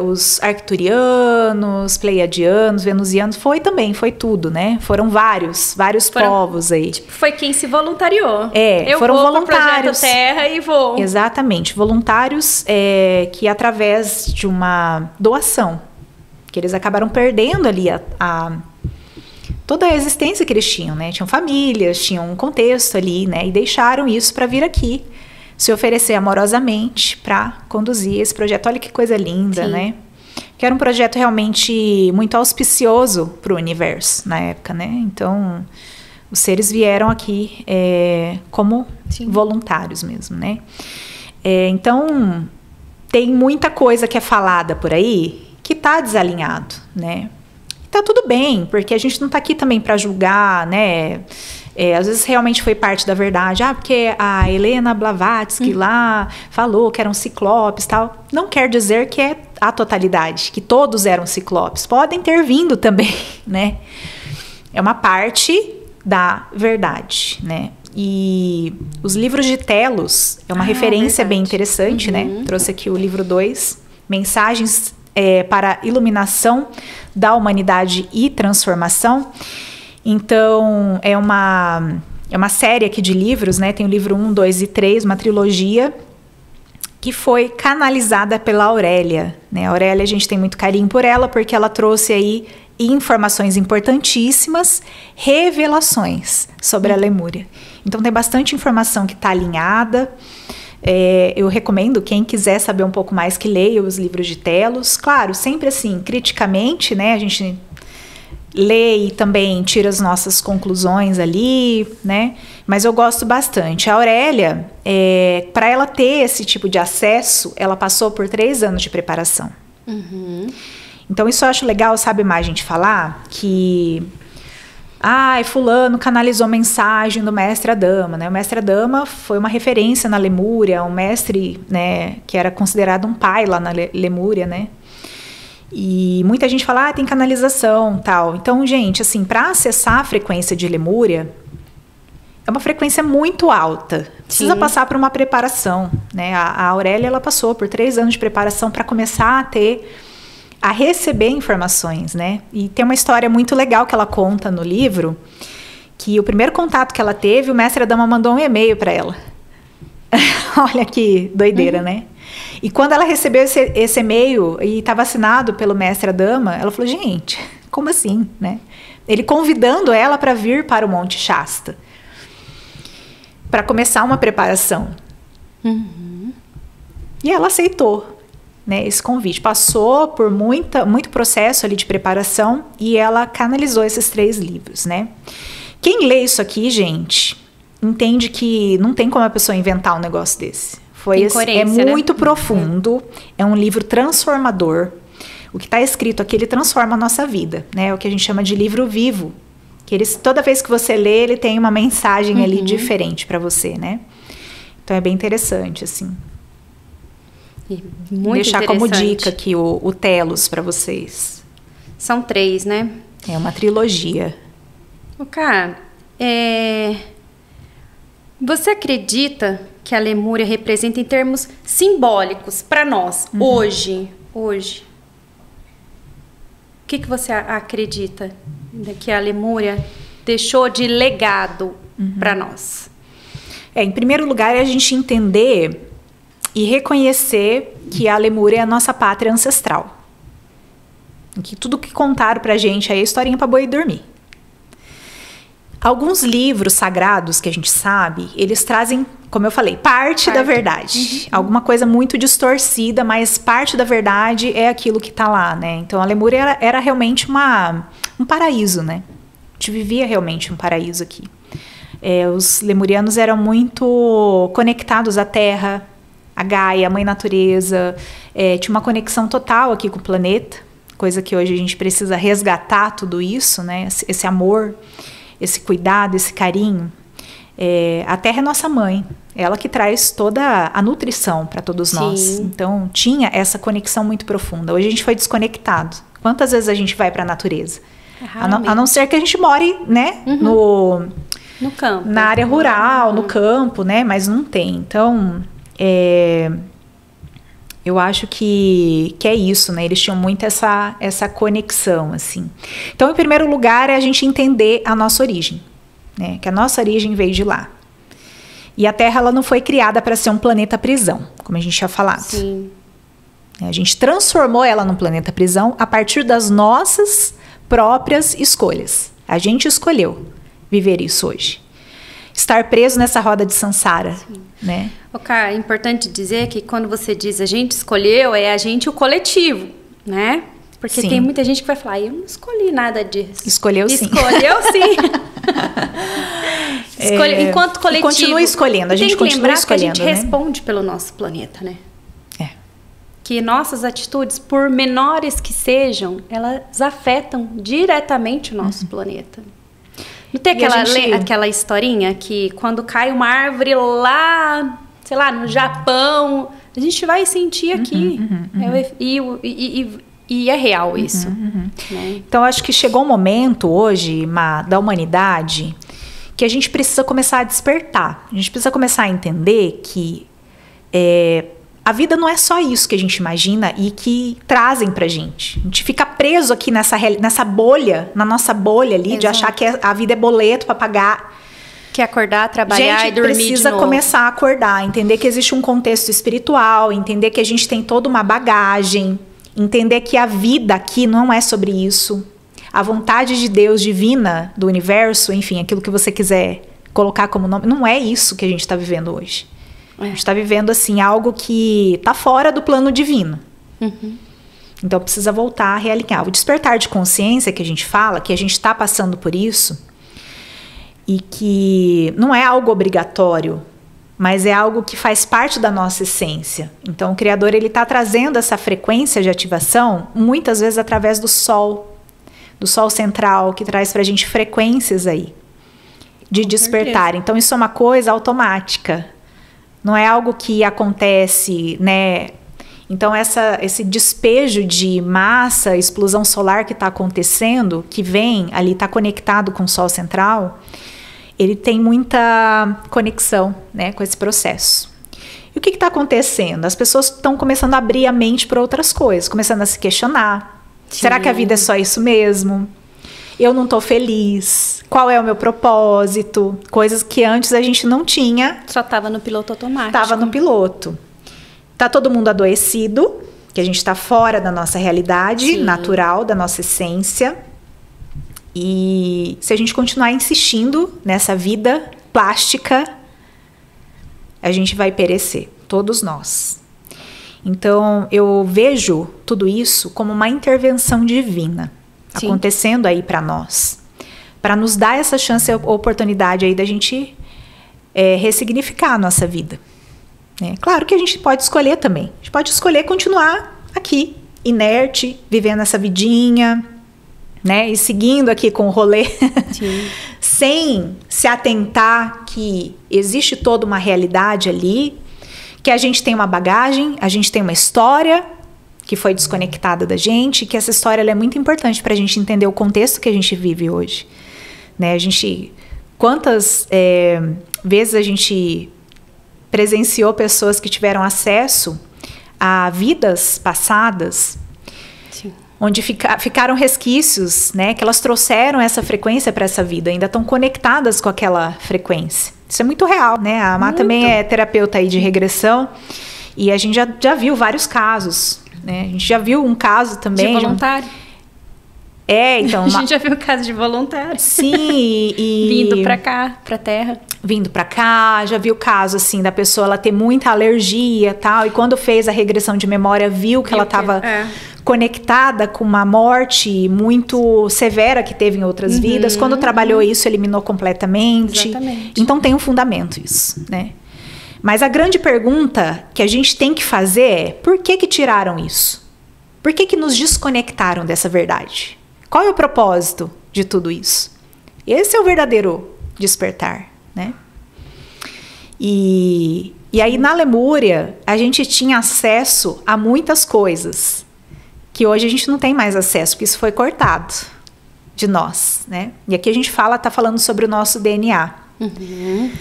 os arcturianos, pleiadianos, venusianos, foi tudo, né? Foram vários povos aí. Tipo, foi quem se voluntariou. Foram voluntários. Projeto Terra e vou. Exatamente, voluntários que através de uma doação, que eles acabaram perdendo ali toda a existência que eles tinham, né? Tinham famílias, tinham um contexto ali, né? E deixaram isso para vir aqui, se oferecer amorosamente para conduzir esse projeto. Olha que coisa linda, né? Que era um projeto realmente muito auspicioso para o universo na época, né? Então, os seres vieram aqui como voluntários mesmo, né? Então, tem muita coisa que é falada por aí que está desalinhado, né? Tá tudo bem, porque a gente não tá aqui também para julgar, né? Às vezes realmente foi parte da verdade. Porque a Helena Blavatsky lá falou que eram ciclopes e tal. Não quer dizer que é a totalidade, que todos eram ciclopes. Podem ter vindo também, né? É uma parte da verdade, né? E os livros de Telos é uma referência bem interessante, né? Trouxe aqui o livro 2, Mensagens para iluminação da humanidade e transformação. Então, é uma série aqui de livros, né? Tem o livro 1, 2 e 3, uma trilogia, que foi canalizada pela Aurélia, né? A Aurélia, a gente tem muito carinho por ela, porque ela trouxe aí informações importantíssimas, revelações sobre a Lemúria. Então, tem bastante informação que está alinhada. Eu recomendo, quem quiser saber um pouco mais, que leia os livros de Telos. Claro, sempre assim, criticamente, né? A gente lê e também tira as nossas conclusões ali, né? Mas eu gosto bastante. A Aurélia, para ela ter esse tipo de acesso, ela passou por 3 anos de preparação. Uhum. Então, isso eu acho legal, sabe, mais a gente falar que... fulano canalizou mensagem do mestre Adama, né? O mestre Adama foi uma referência na Lemúria, um mestre, né, que era considerado um pai lá na Lemúria, né? E muita gente fala, tem canalização, tal. Então, gente, assim, para acessar a frequência de Lemúria, é uma frequência muito alta. Precisa passar por uma preparação, né? A Aurélia, ela passou por 3 anos de preparação para começar a receber informações, né? E tem uma história muito legal que ela conta no livro, que o primeiro contato que ela teve, o mestre Adama mandou um e-mail para ela. Olha que doideira, né? E quando ela recebeu esse e-mail e estava assinado pelo mestre Adama, ela falou, gente, como assim, né? Ele convidando ela para vir para o Monte Shasta, para começar uma preparação. Uhum. E ela aceitou, né, esse convite. Passou por muito processo ali de preparação e ela canalizou esses 3 livros, né? Quem lê isso aqui, gente, entende que não tem como a pessoa inventar um negócio desse. É muito profundo, é um livro transformador. O que está escrito aqui, ele transforma a nossa vida, né? É o que a gente chama de livro vivo. Que toda vez que você lê, ele tem uma mensagem ali diferente para você, né? Então é bem interessante, assim. Muito deixar como dica aqui o Telos para vocês. São 3, né? É uma trilogia. Cara, você acredita que a Lemúria representa em termos simbólicos para nós, hoje? O que você acredita que a Lemúria deixou de legado para nós? Em primeiro lugar, é a gente entender e reconhecer que a Lemúria é a nossa pátria ancestral. Que tudo que contaram pra gente aí é historinha pra boi dormir. Alguns livros sagrados que a gente sabe, eles trazem, como eu falei, parte da verdade. Alguma coisa muito distorcida, mas parte da verdade é aquilo que tá lá, né? Então, a Lemúria era realmente um paraíso, né? A gente vivia realmente um paraíso aqui. Os lemurianos eram muito conectados à terra, a Gaia, a mãe natureza, tinha uma conexão total aqui com o planeta, coisa que hoje a gente precisa resgatar tudo isso, né? Esse amor, esse cuidado, esse carinho. A terra é nossa mãe, ela que traz toda a nutrição para todos nós. Então, tinha essa conexão muito profunda. Hoje a gente foi desconectado. Quantas vezes a gente vai para a natureza? A não ser que a gente more, né, no campo, na área rural, no campo, né? Mas não tem. Então, eu acho que é isso, né? Eles tinham muito essa conexão, assim. Então, em primeiro lugar, é a gente entender a nossa origem, né? Que a nossa origem veio de lá. E a Terra, ela não foi criada para ser um planeta prisão, como a gente tinha falado. Sim. A gente transformou ela num planeta prisão a partir das nossas próprias escolhas. A gente escolheu viver isso hoje. Estar preso nessa roda de Sansara, né? É importante dizer que quando você diz a gente escolheu, é a gente o coletivo, né? Porque tem muita gente que vai falar, eu não escolhi nada disso. Escolheu sim. Escolheu sim. Enquanto coletivo. E continua escolhendo, a gente continua escolhendo, que a gente responde pelo nosso planeta, né? Que nossas atitudes, por menores que sejam, elas afetam diretamente o nosso planeta. Não tem aquela historinha que quando cai uma árvore lá, sei lá, no Japão, a gente vai sentir aqui. E é real isso. Né? Então, acho que chegou um momento hoje, da humanidade, que a gente precisa começar a despertar. A gente precisa começar a entender que a vida não é só isso que a gente imagina e que trazem pra gente. A gente fica preso aqui nessa bolha, na nossa bolha ali, de achar que a vida é boleto pra pagar. Que acordar, trabalhar e dormir de novo. A gente precisa começar a acordar, entender que existe um contexto espiritual, entender que a gente tem toda uma bagagem, entender que a vida aqui não é sobre isso. A vontade de Deus divina, do universo, enfim, aquilo que você quiser colocar como nome, não é isso que a gente está vivendo hoje. A gente está vivendo, assim, algo que está fora do plano divino. Então, precisa voltar a realinhar. O despertar de consciência que a gente fala, que a gente está passando por isso, e que não é algo obrigatório, mas é algo que faz parte da nossa essência. Então, o Criador, ele está trazendo essa frequência de ativação, muitas vezes através do Sol central, que traz para a gente frequências aí, de despertar. Então, isso é uma coisa automática. Não é algo que acontece, né? Então, esse despejo de massa, explosão solar que está acontecendo, que vem ali, está conectado com o Sol central, ele tem muita conexão, né, com esse processo. E o que está acontecendo? As pessoas estão começando a abrir a mente para outras coisas, começando a se questionar. Sim. Será que a vida é só isso mesmo? Eu não estou feliz? Qual é o meu propósito? Coisas que antes a gente não tinha. Só estava no piloto automático. Estava no piloto. Tá todo mundo adoecido, que a gente está fora da nossa realidade natural, da nossa essência. E se a gente continuar insistindo nessa vida plástica, a gente vai perecer, todos nós. Então, eu vejo tudo isso como uma intervenção divina acontecendo aí para nós, para nos dar essa chance, a oportunidade aí da gente ressignificar a nossa vida. Claro que a gente pode escolher também. A gente pode escolher continuar aqui, inerte, vivendo essa vidinha, né? E seguindo aqui com o rolê, sem se atentar que existe toda uma realidade ali, que a gente tem uma bagagem, a gente tem uma história que foi desconectada da gente, que essa história ela é muito importante para a gente entender o contexto que a gente vive hoje. Né? Quantas vezes a gente presenciou pessoas que tiveram acesso a vidas passadas, onde ficaram resquícios, né, que elas trouxeram essa frequência para essa vida, ainda estão conectadas com aquela frequência. Isso é muito real, né? A Má também é terapeuta aí de regressão e a gente já viu vários casos, né? A gente já viu um caso também de voluntário. Então... A gente já viu o caso de voluntário. Sim, vindo para cá, para a Terra. Vindo para cá, já vi o caso, assim, da pessoa ela ter muita alergia e tal, e quando fez a regressão de memória, viu que ela estava conectada com uma morte muito severa que teve em outras vidas. Quando trabalhou isso, eliminou completamente. Exatamente. Então tem um fundamento isso, né? Mas a grande pergunta que a gente tem que fazer é, por que tiraram isso? Por que nos desconectaram dessa verdade? Qual é o propósito de tudo isso? Esse é o verdadeiro despertar, né? E aí na Lemúria a gente tinha acesso a muitas coisas que hoje a gente não tem mais acesso, porque isso foi cortado de nós, né? E aqui a gente tá falando sobre o nosso DNA.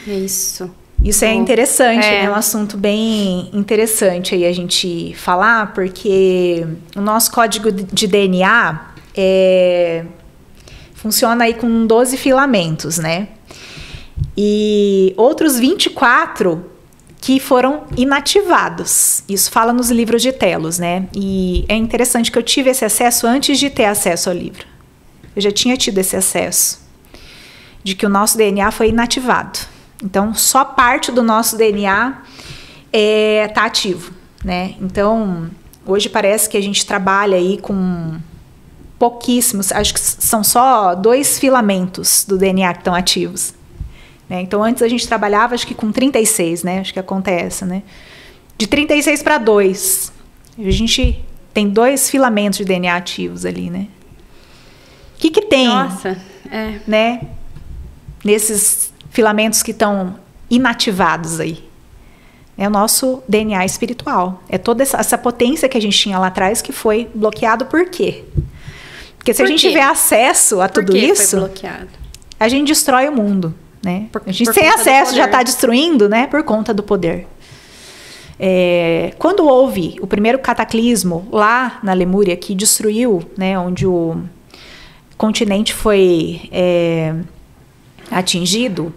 Isso. Isso é interessante, é um assunto bem interessante aí a gente falar, porque o nosso código de DNA funciona aí com 12 filamentos, né? E outros 24 que foram inativados. Isso fala nos livros de Telos, né? E é interessante que eu tive esse acesso antes de ter acesso ao livro. Eu já tinha tido esse acesso de que o nosso DNA foi inativado. Então, só parte do nosso DNA está ativo, né? Então, hoje parece que a gente trabalha aí com pouquíssimos, acho que são só 2 filamentos do DNA que estão ativos. Né? Então, antes a gente trabalhava, acho que com 36, né? Acho que acontece, né? De 36 para 2. A gente tem 2 filamentos de DNA ativos ali, né? O que tem? Nossa, né? Nesses filamentos que estão inativados aí. É o nosso DNA espiritual. É toda essa potência que a gente tinha lá atrás que foi bloqueado por quê? Porque se a gente tiver acesso a tudo isso, foi bloqueado? A gente destrói o mundo. Né? A gente sem acesso já está destruindo, né? Por conta do poder. Quando houve o primeiro cataclismo lá na Lemúria, que destruiu, né, onde o continente foi atingido,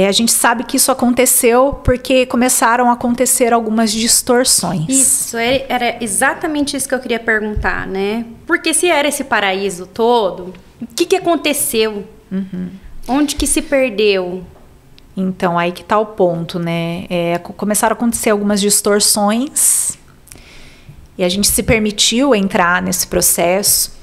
a gente sabe que isso aconteceu porque começaram a acontecer algumas distorções. Isso, era exatamente isso que eu queria perguntar, né? Porque se era esse paraíso todo, o que aconteceu? Onde que se perdeu? Então, aí que tá o ponto, né? Começaram a acontecer algumas distorções e a gente se permitiu entrar nesse processo.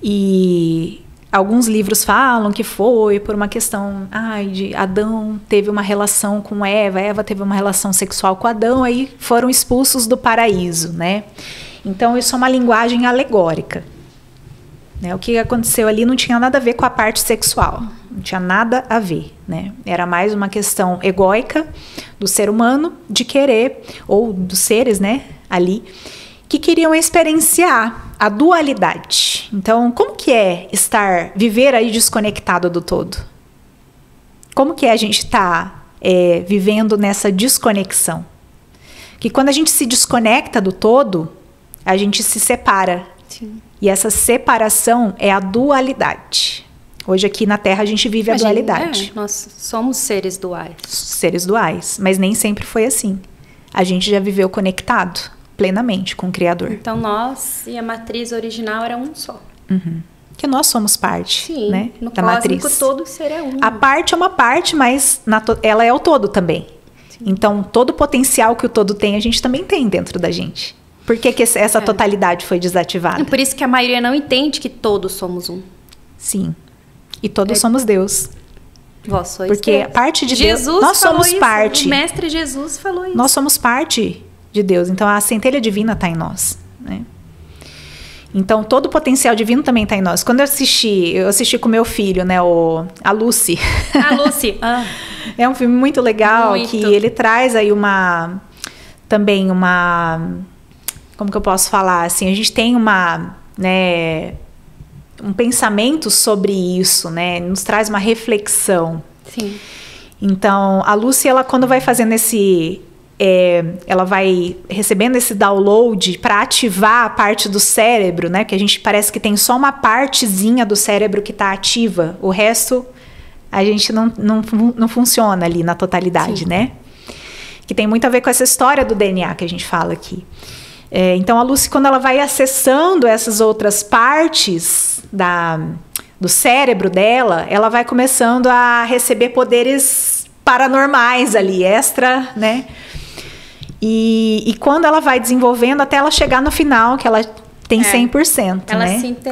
E alguns livros falam que foi por uma questão de Adão teve uma relação com Eva teve uma relação sexual com Adão, aí foram expulsos do paraíso, né? Então, isso é uma linguagem alegórica. Né? O que aconteceu ali não tinha nada a ver com a parte sexual, não tinha nada a ver, né? Era mais uma questão egóica do ser humano de querer, ou dos seres, né, ali, que queriam experienciar a dualidade. Então, como que é viver aí desconectado do todo? Como que é a gente vivendo nessa desconexão? Que quando a gente se desconecta do todo, a gente se separa. Sim. E essa separação é a dualidade. Hoje aqui na Terra a gente vive a dualidade. Nós somos seres duais. Seres duais, mas nem sempre foi assim. A gente já viveu conectado plenamente com o Criador. Então nós e a matriz original era um só. Que nós somos parte, né, no da cósmico matriz. todo ser é um. A parte é uma parte, mas ela é o todo também. Sim. Então todo o potencial que o todo tem, a gente também tem dentro da gente. Por que essa totalidade foi desativada? Por isso que a maioria não entende que todos somos um. Sim. E todos somos Deus. Vós sois Porque Deus. a parte de Jesus Deus, nós somos isso, parte. O Mestre Jesus falou isso. Nós somos parte de Deus. Então a centelha divina está em nós, né? Então todo o potencial divino também está em nós. Quando eu assisti com meu filho, né, a Lucy. A Lucy. É um filme muito legal, que ele traz aí também uma, como que eu posso falar, assim, a gente tem um pensamento sobre isso, né? Nos traz uma reflexão. Sim. Então, a Lucy, ela quando vai fazendo ela vai recebendo esse download para ativar a parte do cérebro, né? Que a gente parece que tem só uma partezinha do cérebro que está ativa. O resto, a gente não funciona ali na totalidade, Sim. né? Que tem muito a ver com essa história do DNA que a gente fala aqui. Então, a Lucy, quando ela vai acessando essas outras partes do cérebro dela, ela vai começando a receber poderes paranormais ali, extra, né? E quando ela vai desenvolvendo, até ela chegar no final, que ela tem 100%, ela né? Se integra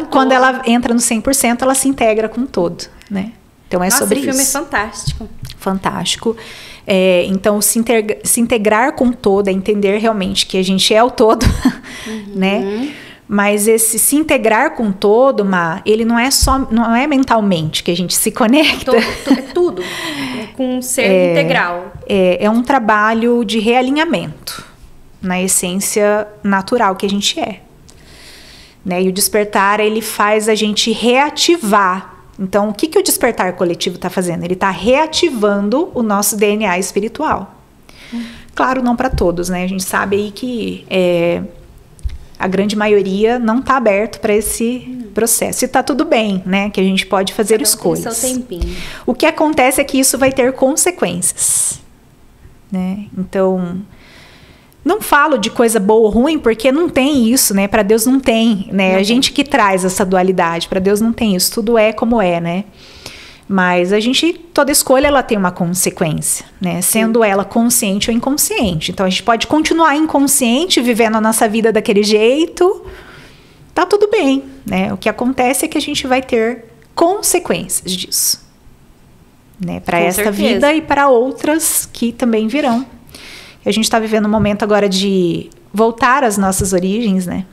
quando ela entra no 100%, ela se integra com todo, né? Então, sobre isso. Esse filme é fantástico. Fantástico. Então, se integrar com o todo, é entender realmente que a gente é o todo, né? Mas esse se integrar com o todo, ele não é mentalmente que a gente se conecta. É tudo. É com um ser integral. É um trabalho de realinhamento na essência natural que a gente é. Né? E o despertar, ele faz a gente reativar. Então, o que o despertar coletivo está fazendo? Ele está reativando o nosso DNA espiritual. Claro, não para todos, né? A gente sabe aí que a grande maioria não está aberto para esse processo. E está tudo bem, né? Que a gente pode fazer escolhas. Tem seu tempinho. O que acontece é que isso vai ter consequências. Né? Então, não falo de coisa boa ou ruim, porque não tem isso, né? Para Deus não tem, né? A gente que traz essa dualidade, para Deus não tem isso. Tudo é como é, né? Mas toda escolha, ela tem uma consequência, né? Sendo ela consciente ou inconsciente. Então, a gente pode continuar inconsciente, vivendo a nossa vida daquele jeito. Tá tudo bem, né? O que acontece é que a gente vai ter consequências disso. Né? Para esta vida e para outras que também virão. A gente está vivendo um momento agora de voltar às nossas origens, né?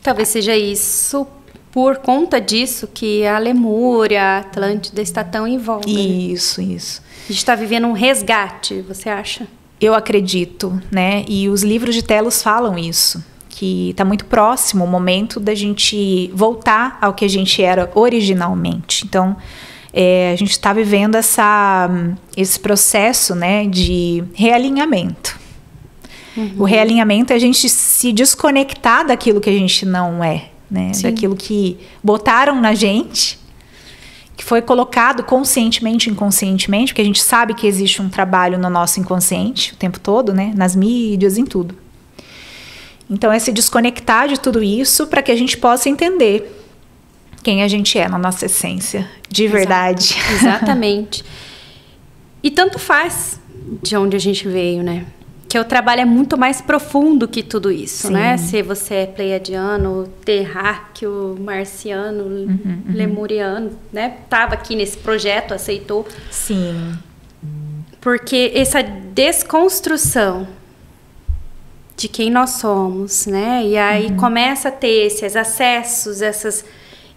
Talvez seja isso, por conta disso, que a Lemúria, a Atlântida está tão em volta. Isso. A gente está vivendo um resgate, você acha? Eu acredito, né? E os livros de Telos falam isso, que está muito próximo o momento da gente voltar ao que a gente era originalmente. Então, a gente está vivendo esse processo, né, de realinhamento. O realinhamento é a gente se desconectar daquilo que a gente não é, né? Daquilo que botaram na gente, que foi colocado conscientemente, inconscientemente, porque a gente sabe que existe um trabalho no nosso inconsciente o tempo todo, né? Nas mídias, em tudo. Então, é se desconectar de tudo isso para que a gente possa entender quem a gente é na nossa essência, de verdade. Exatamente. E tanto faz de onde a gente veio, né? Que o trabalho é muito mais profundo que tudo isso, né? Se você é pleiadiano, terráqueo, marciano, lemuriano, né? Tava aqui nesse projeto, aceitou. Sim. Porque essa desconstrução de quem nós somos, né? E aí começa a ter esses acessos,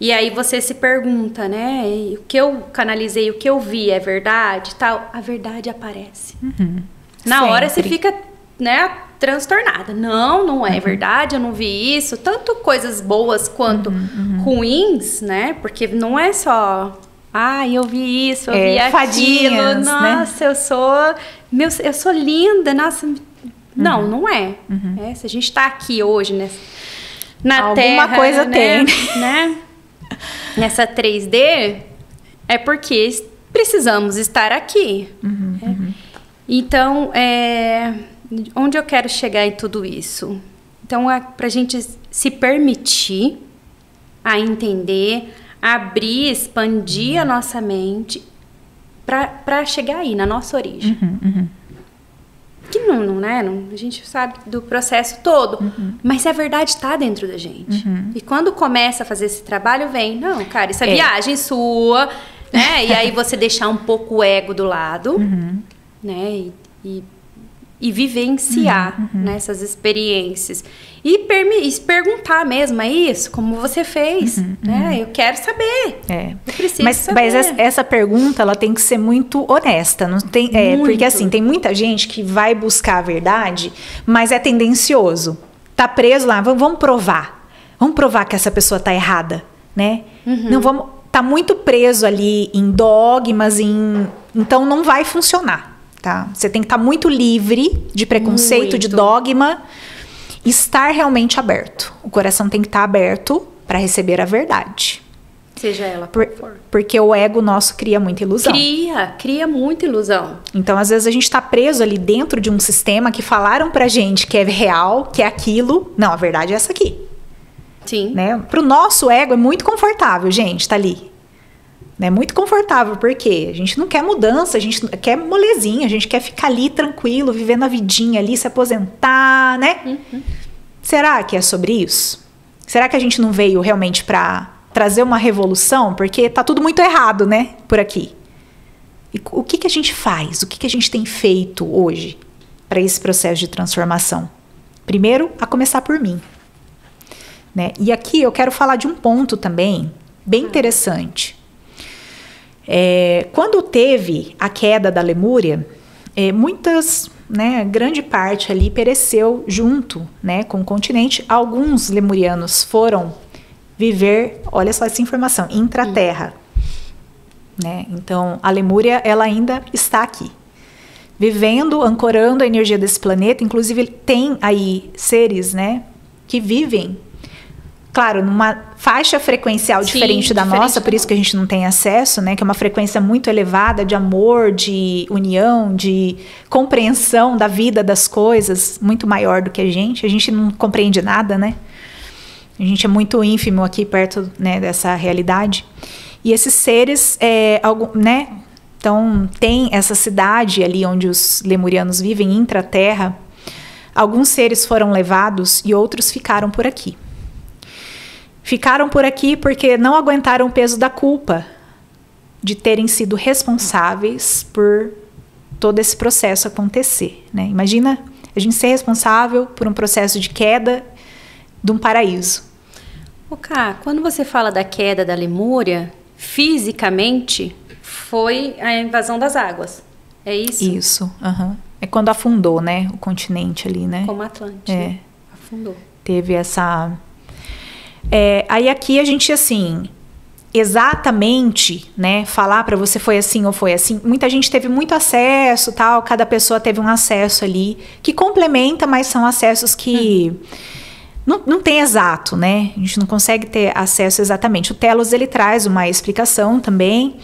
E aí você se pergunta, né? O que eu canalizei, o que eu vi é verdade? Tal. A verdade aparece. Na hora você fica, né, transtornada. Não é verdade, eu não vi isso. Tanto coisas boas quanto ruins, né? Porque não é só... eu vi isso, eu vi aquilo. Fadinhas, nossa, né? eu sou linda, nossa... Não é. Se a gente tá aqui hoje, né, na Alguma Terra... Alguma coisa né, tem. Né? Nessa 3D, é porque precisamos estar aqui. Então, onde eu quero chegar em tudo isso? Então, para a gente se permitir a entender, abrir, expandir a nossa mente para chegar aí, na nossa origem. Que a gente sabe do processo todo, mas a verdade está dentro da gente. E quando começa a fazer esse trabalho, não, cara, isso é viagem sua, né? E aí você deixar um pouco o ego do lado, né? E vivenciar essas experiências. E perguntar mesmo, é isso? Como você fez? Né? Eu quero saber. Eu preciso saber. Mas essa pergunta, ela tem que ser muito honesta. Não tem, porque assim, tem muita gente que vai buscar a verdade, mas é tendencioso. Tá preso lá, vamos provar. Vamos provar que essa pessoa tá errada, né? Não vamos... Tá muito preso ali em dogmas, então não vai funcionar. Tá? Você tem que estar muito livre de preconceito, de dogma, e estar realmente aberto. O coração tem que estar aberto para receber a verdade. Seja ela porque o ego nosso cria muita ilusão. Cria muita ilusão. Então, às vezes, a gente está preso ali dentro de um sistema que falaram pra gente que é real, que é aquilo. Não, a verdade é essa aqui. Sim. Né? Pro nosso ego é muito confortável, gente, tá ali. É muito confortável, porque a gente não quer mudança, a gente quer molezinha, a gente quer ficar ali tranquilo, vivendo a vidinha ali, se aposentar, né? Será que é sobre isso? Será que a gente não veio realmente para trazer uma revolução? Porque tá tudo muito errado, né? Por aqui. E o que a gente faz? O que a gente tem feito hoje para esse processo de transformação? Primeiro, a começar por mim. Né? E aqui eu quero falar de um ponto também bem interessante. Quando teve a queda da Lemúria, grande parte ali pereceu junto, né, com o continente. Alguns lemurianos foram viver, olha só essa informação, intraterra. Né? Então, a Lemúria, ela ainda está aqui, vivendo, ancorando a energia desse planeta. Inclusive, tem aí seres, né, que vivem, claro, numa faixa frequencial diferente da nossa, por isso que a gente não tem acesso, né? Que é uma frequência muito elevada de amor, de união, de compreensão da vida, das coisas, muito maior do que a gente. A gente não compreende nada, né? A gente é muito ínfimo aqui perto, né, dessa realidade. E esses seres, né? Então, tem essa cidade ali onde os lemurianos vivem, intraterra. Alguns seres foram levados e outros ficaram por aqui. Ficaram por aqui porque não aguentaram o peso da culpa de terem sido responsáveis por todo esse processo acontecer, né? Imagina a gente ser responsável por um processo de queda de um paraíso. Ká, quando você fala da queda da Lemúria, fisicamente foi a invasão das águas, é isso? Isso, é quando afundou, né, o continente ali, né? Como Atlântida, afundou. Teve essa... aí aqui a gente, assim, exatamente, né, falar para você foi assim ou foi assim. Muita gente teve muito acesso, tal, cada pessoa teve um acesso ali que complementa, mas são acessos que não tem exato, né? A gente não consegue ter acesso exatamente. O Telos, ele traz uma explicação também,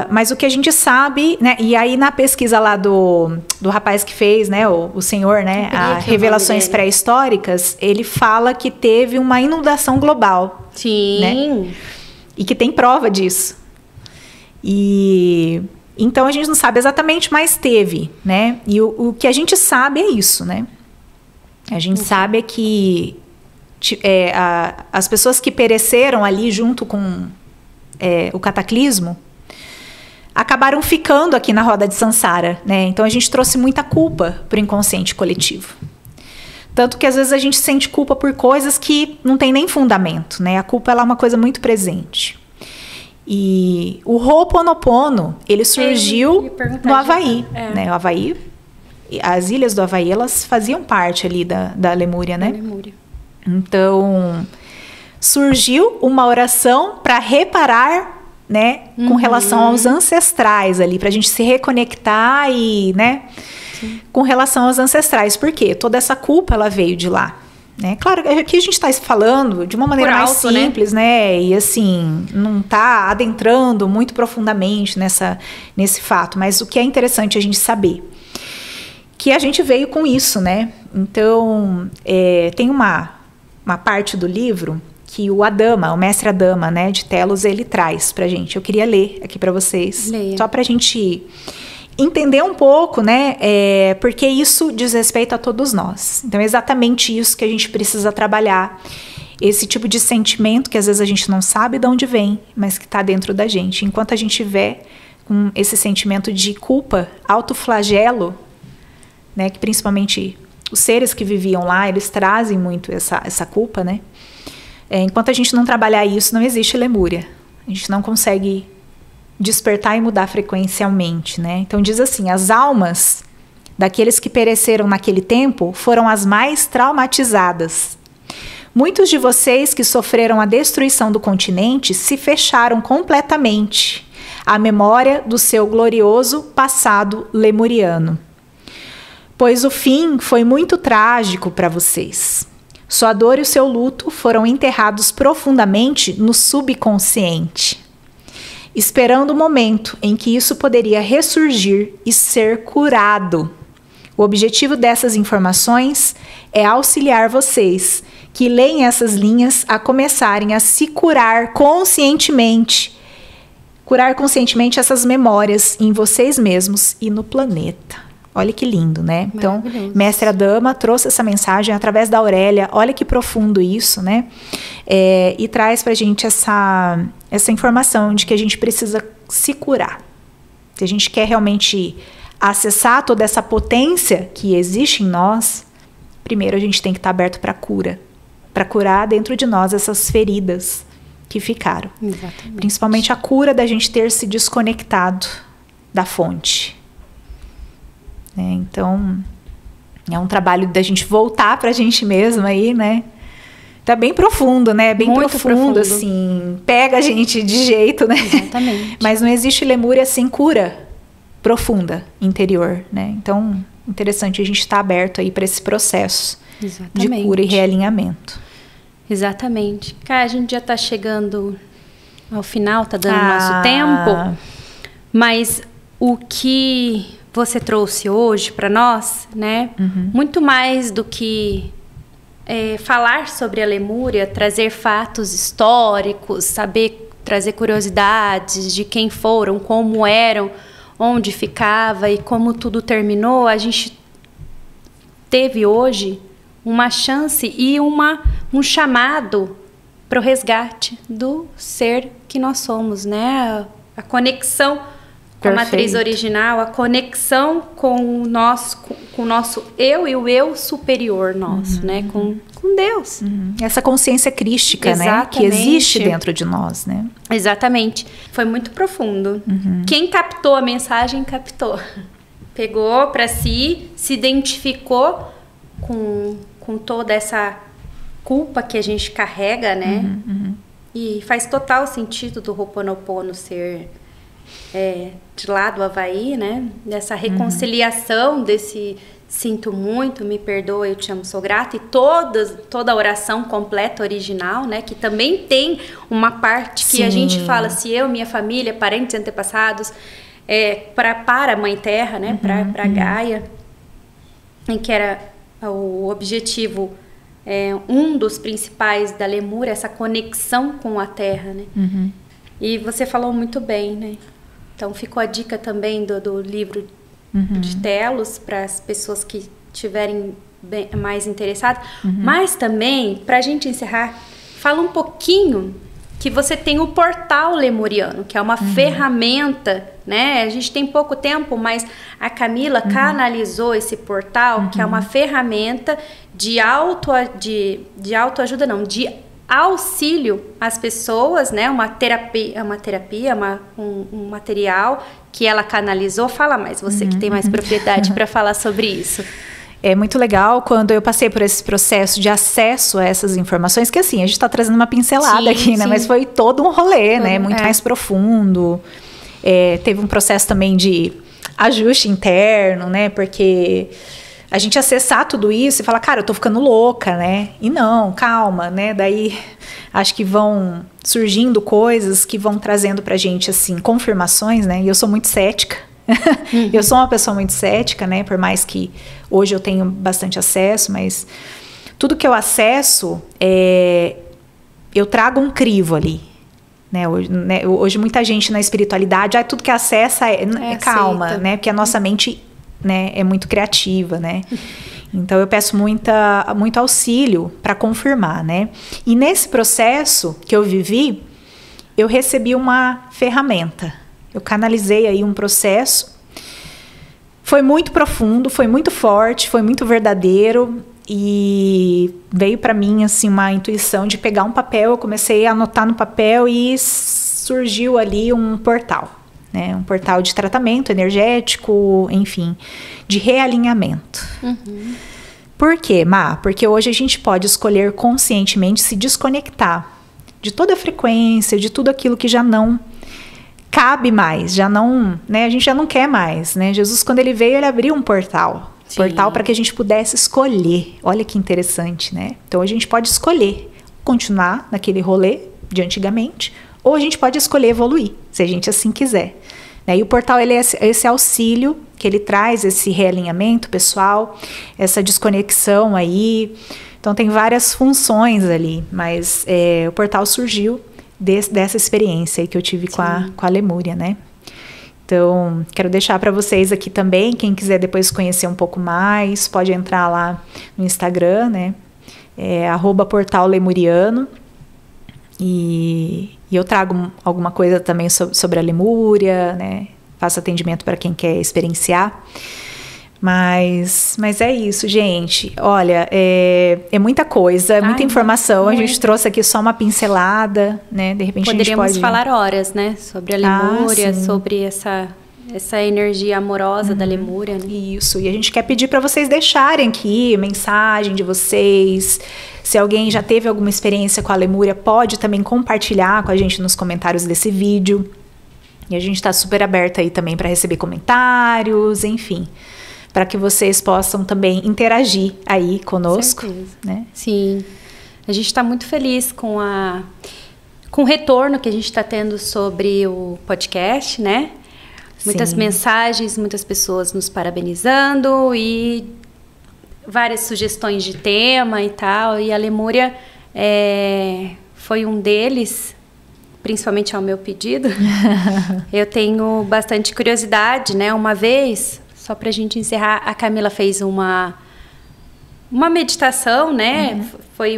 mas o que a gente sabe, né? E aí na pesquisa lá do rapaz que fez, né, o senhor, né, a Revelações Pré-Históricas, ele fala que teve uma inundação global. Sim. Né? E que tem prova disso. E então a gente não sabe exatamente, mas teve, né? E o que a gente sabe é isso, né? A gente sabe é que as pessoas que pereceram ali junto com o cataclismo acabaram ficando aqui na roda de Sansara, né? Então a gente trouxe muita culpa para o inconsciente coletivo. Tanto que às vezes a gente sente culpa por coisas que não tem nem fundamento, né? A culpa ela é uma coisa muito presente. E o Ho'oponopono, ele surgiu no Havaí, né? O Havaí, as ilhas do Havaí, elas faziam parte ali da Lemúria, né? Lemúria. Então, surgiu uma oração para reparar, né? Com relação aos ancestrais ali, para a gente se reconectar e, né? Sim. Com relação aos ancestrais. Por quê? Toda essa culpa, ela veio de lá. Né? Claro, aqui a gente está falando de uma maneira mais simples, né? E assim, não está adentrando muito profundamente nesse fato. Mas o que é interessante a gente saber que a gente veio com isso, né? Então, tem uma parte do livro que o Adama, o mestre Adama, né, de Telos, ele traz pra gente. Eu queria ler aqui para vocês. Leia. Só pra gente entender um pouco, né, porque isso diz respeito a todos nós. Então é exatamente isso que a gente precisa trabalhar, esse tipo de sentimento que às vezes a gente não sabe de onde vem, mas que está dentro da gente. Enquanto a gente tiver com esse sentimento de culpa, autoflagelo, né, que principalmente os seres que viviam lá, eles trazem muito essa culpa, né? Enquanto a gente não trabalhar isso, não existe Lemúria. A gente não consegue despertar e mudar frequencialmente, né? Então diz assim: as almas daqueles que pereceram naquele tempo foram as mais traumatizadas. Muitos de vocês que sofreram a destruição do continente se fecharam completamente à memória do seu glorioso passado lemuriano. Pois o fim foi muito trágico para vocês. Sua dor e o seu luto foram enterrados profundamente no subconsciente, esperando o momento em que isso poderia ressurgir e ser curado. O objetivo dessas informações é auxiliar vocês que leem essas linhas a começarem a se curar conscientemente essas memórias em vocês mesmos e no planeta. Olha que lindo, né? Então, Mestre Adama trouxe essa mensagem através da Aurélia. Olha que profundo isso, né? E traz pra gente essa informação de que a gente precisa se curar. Se a gente quer realmente acessar toda essa potência que existe em nós, primeiro a gente tem que estar aberto para cura. Para curar dentro de nós essas feridas que ficaram. Exatamente. Principalmente a cura da gente ter se desconectado da fonte. Então, é um trabalho da gente voltar pra gente mesma aí, né? Tá bem profundo, né? Bem profundo, assim. Pega a gente de jeito, né? Exatamente. Mas não existe Lemúria sem cura profunda, interior, né? Então, interessante a gente estar aberto aí para esse processo de cura e realinhamento. Exatamente. Cara, a gente já tá chegando ao final, tá dando nosso tempo. Mas o que você trouxe hoje para nós, né? Muito mais do que falar sobre a Lemúria, trazer fatos históricos, trazer curiosidades de quem foram, como eram, onde ficava e como tudo terminou. A gente teve hoje uma chance e um chamado para o resgate do ser que nós somos, né? A conexão com a matriz original, a conexão com o nosso eu e o eu superior nosso, né? Com Deus. Essa consciência crística, né? Que existe dentro de nós, né? Exatamente. Foi muito profundo. Quem captou a mensagem, captou. Pegou para si, se identificou com toda essa culpa que a gente carrega, né? E faz total sentido do Ho'oponopono ser de lá do Havaí, né? Dessa reconciliação, desse sinto muito, me perdoa, eu te amo, sou grata. E toda a oração completa, original, né? Que também tem uma parte que a gente fala, se eu, minha família, parentes antepassados, para a Mãe Terra, né? Para Gaia, em que era o objetivo, um dos principais da Lemúria, essa conexão com a Terra, né? E você falou muito bem, né? Então ficou a dica também do livro de Telos para as pessoas que estiverem mais interessadas. Mas também, para a gente encerrar, fala um pouquinho que você tem o portal lemuriano, que é uma ferramenta, né? A gente tem pouco tempo, mas a Camila canalizou esse portal, que é uma ferramenta de autoajuda, não, de auxílio às pessoas, né? Uma terapia, um material que ela canalizou. Fala mais, você que tem mais propriedade para falar sobre isso. É muito legal quando eu passei por esse processo de acesso a essas informações, que assim, a gente está trazendo uma pincelada aqui, né? Mas foi todo um rolê, né? Muito mais profundo. Teve um processo também de ajuste interno, né? Porque a gente acessar tudo isso e falar, cara, eu tô ficando louca, né? E não, calma, né? Daí acho que vão surgindo coisas que vão trazendo pra gente, assim, confirmações, né? E eu sou muito cética. Eu sou uma pessoa muito cética, né? Por mais que hoje eu tenho bastante acesso, mas tudo que eu acesso, eu trago um crivo ali. Né? Hoje muita gente na espiritualidade, tudo que acessa calma, né? Porque a nossa mente, né, é muito criativa, né? Então eu peço muito auxílio para confirmar, né? E nesse processo que eu vivi, eu recebi uma ferramenta. Eu canalizei aí um processo. Foi muito profundo, foi muito forte, foi muito verdadeiro e veio para mim assim uma intuição de pegar um papel. Eu comecei a anotar no papel e surgiu ali um portal, né? Um portal de tratamento energético, enfim, de realinhamento. Por quê, Má? Porque hoje a gente pode escolher conscientemente se desconectar de toda a frequência, de tudo aquilo que já não cabe mais, já não, né? A gente já não quer mais, né? Jesus, quando ele veio, ele abriu um portal. Portal para que a gente pudesse escolher. Olha que interessante, né? Então a gente pode escolher continuar naquele rolê de antigamente, ou a gente pode escolher evoluir, se a gente assim quiser. E o portal, ele é esse auxílio que ele traz, esse realinhamento pessoal, essa desconexão aí. Então tem várias funções ali, mas o portal surgiu dessa experiência aí que eu tive com a Lemúria, né? Então, quero deixar para vocês aqui também, quem quiser depois conhecer um pouco mais, pode entrar lá no Instagram, né? @portallemuriano. E eu trago alguma coisa também sobre a Lemúria, né? Faço atendimento para quem quer experienciar. Mas é isso, gente. Olha, é muita coisa, muita informação. Muito. A gente trouxe aqui só uma pincelada, né? De repente poderíamos a gente pode falar horas, né? Sobre a Lemúria, sobre essa energia amorosa da Lemúria, né? Isso. E a gente quer pedir para vocês deixarem aqui mensagem de vocês. Se alguém já teve alguma experiência com a Lemúria, pode também compartilhar com a gente nos comentários desse vídeo. E a gente está super aberta aí também para receber comentários, enfim, para que vocês possam também interagir aí conosco. Né? Sim, a gente está muito feliz com o retorno que a gente está tendo sobre o podcast, né? Muitas mensagens, muitas pessoas nos parabenizando e várias sugestões de tema e tal. E a Lemúria foi um deles, principalmente ao meu pedido. Eu tenho bastante curiosidade, né? Uma vez, só para a gente encerrar, a Camila fez uma meditação, né? Foi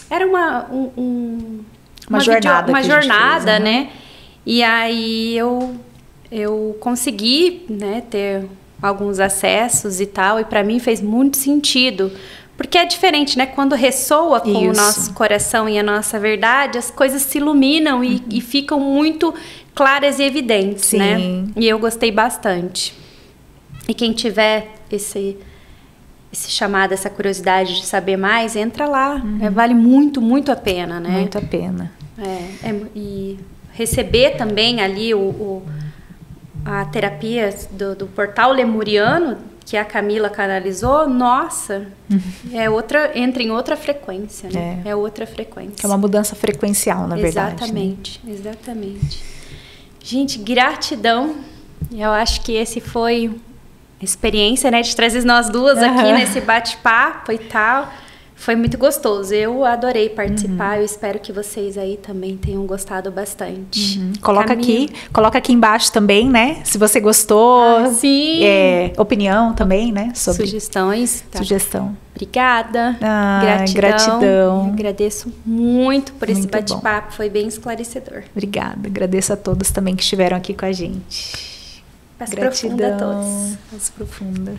era uma jornada, né? E aí eu consegui, né, ter alguns acessos e tal, e para mim fez muito sentido. Porque é diferente, né? Quando ressoa com o nosso coração e a nossa verdade, as coisas se iluminam e ficam muito claras e evidentes, né? E eu gostei bastante. E quem tiver esse chamado, essa curiosidade de saber mais, entra lá. Vale muito, muito a pena, né? Muito a pena. E receber também ali a terapia do portal lemuriano, que a Camila canalizou, nossa, entra em outra frequência, né? É outra frequência. É uma mudança frequencial, na verdade. Exatamente, né? Exatamente. Gente, gratidão. Eu acho que esse foi a experiência, né, de trazer nós duas aqui nesse bate-papo e tal. Foi muito gostoso. Eu adorei participar. Eu espero que vocês aí também tenham gostado bastante. Coloca aqui embaixo também, né? Se você gostou. Sim. Opinião também, né? Sobre sugestões. Tá. Sugestão. Obrigada. Gratidão. Agradeço muito por esse bate-papo. Foi bem esclarecedor. Obrigada. Agradeço a todos também que estiveram aqui com a gente. Paz profunda a todos. Paz profunda.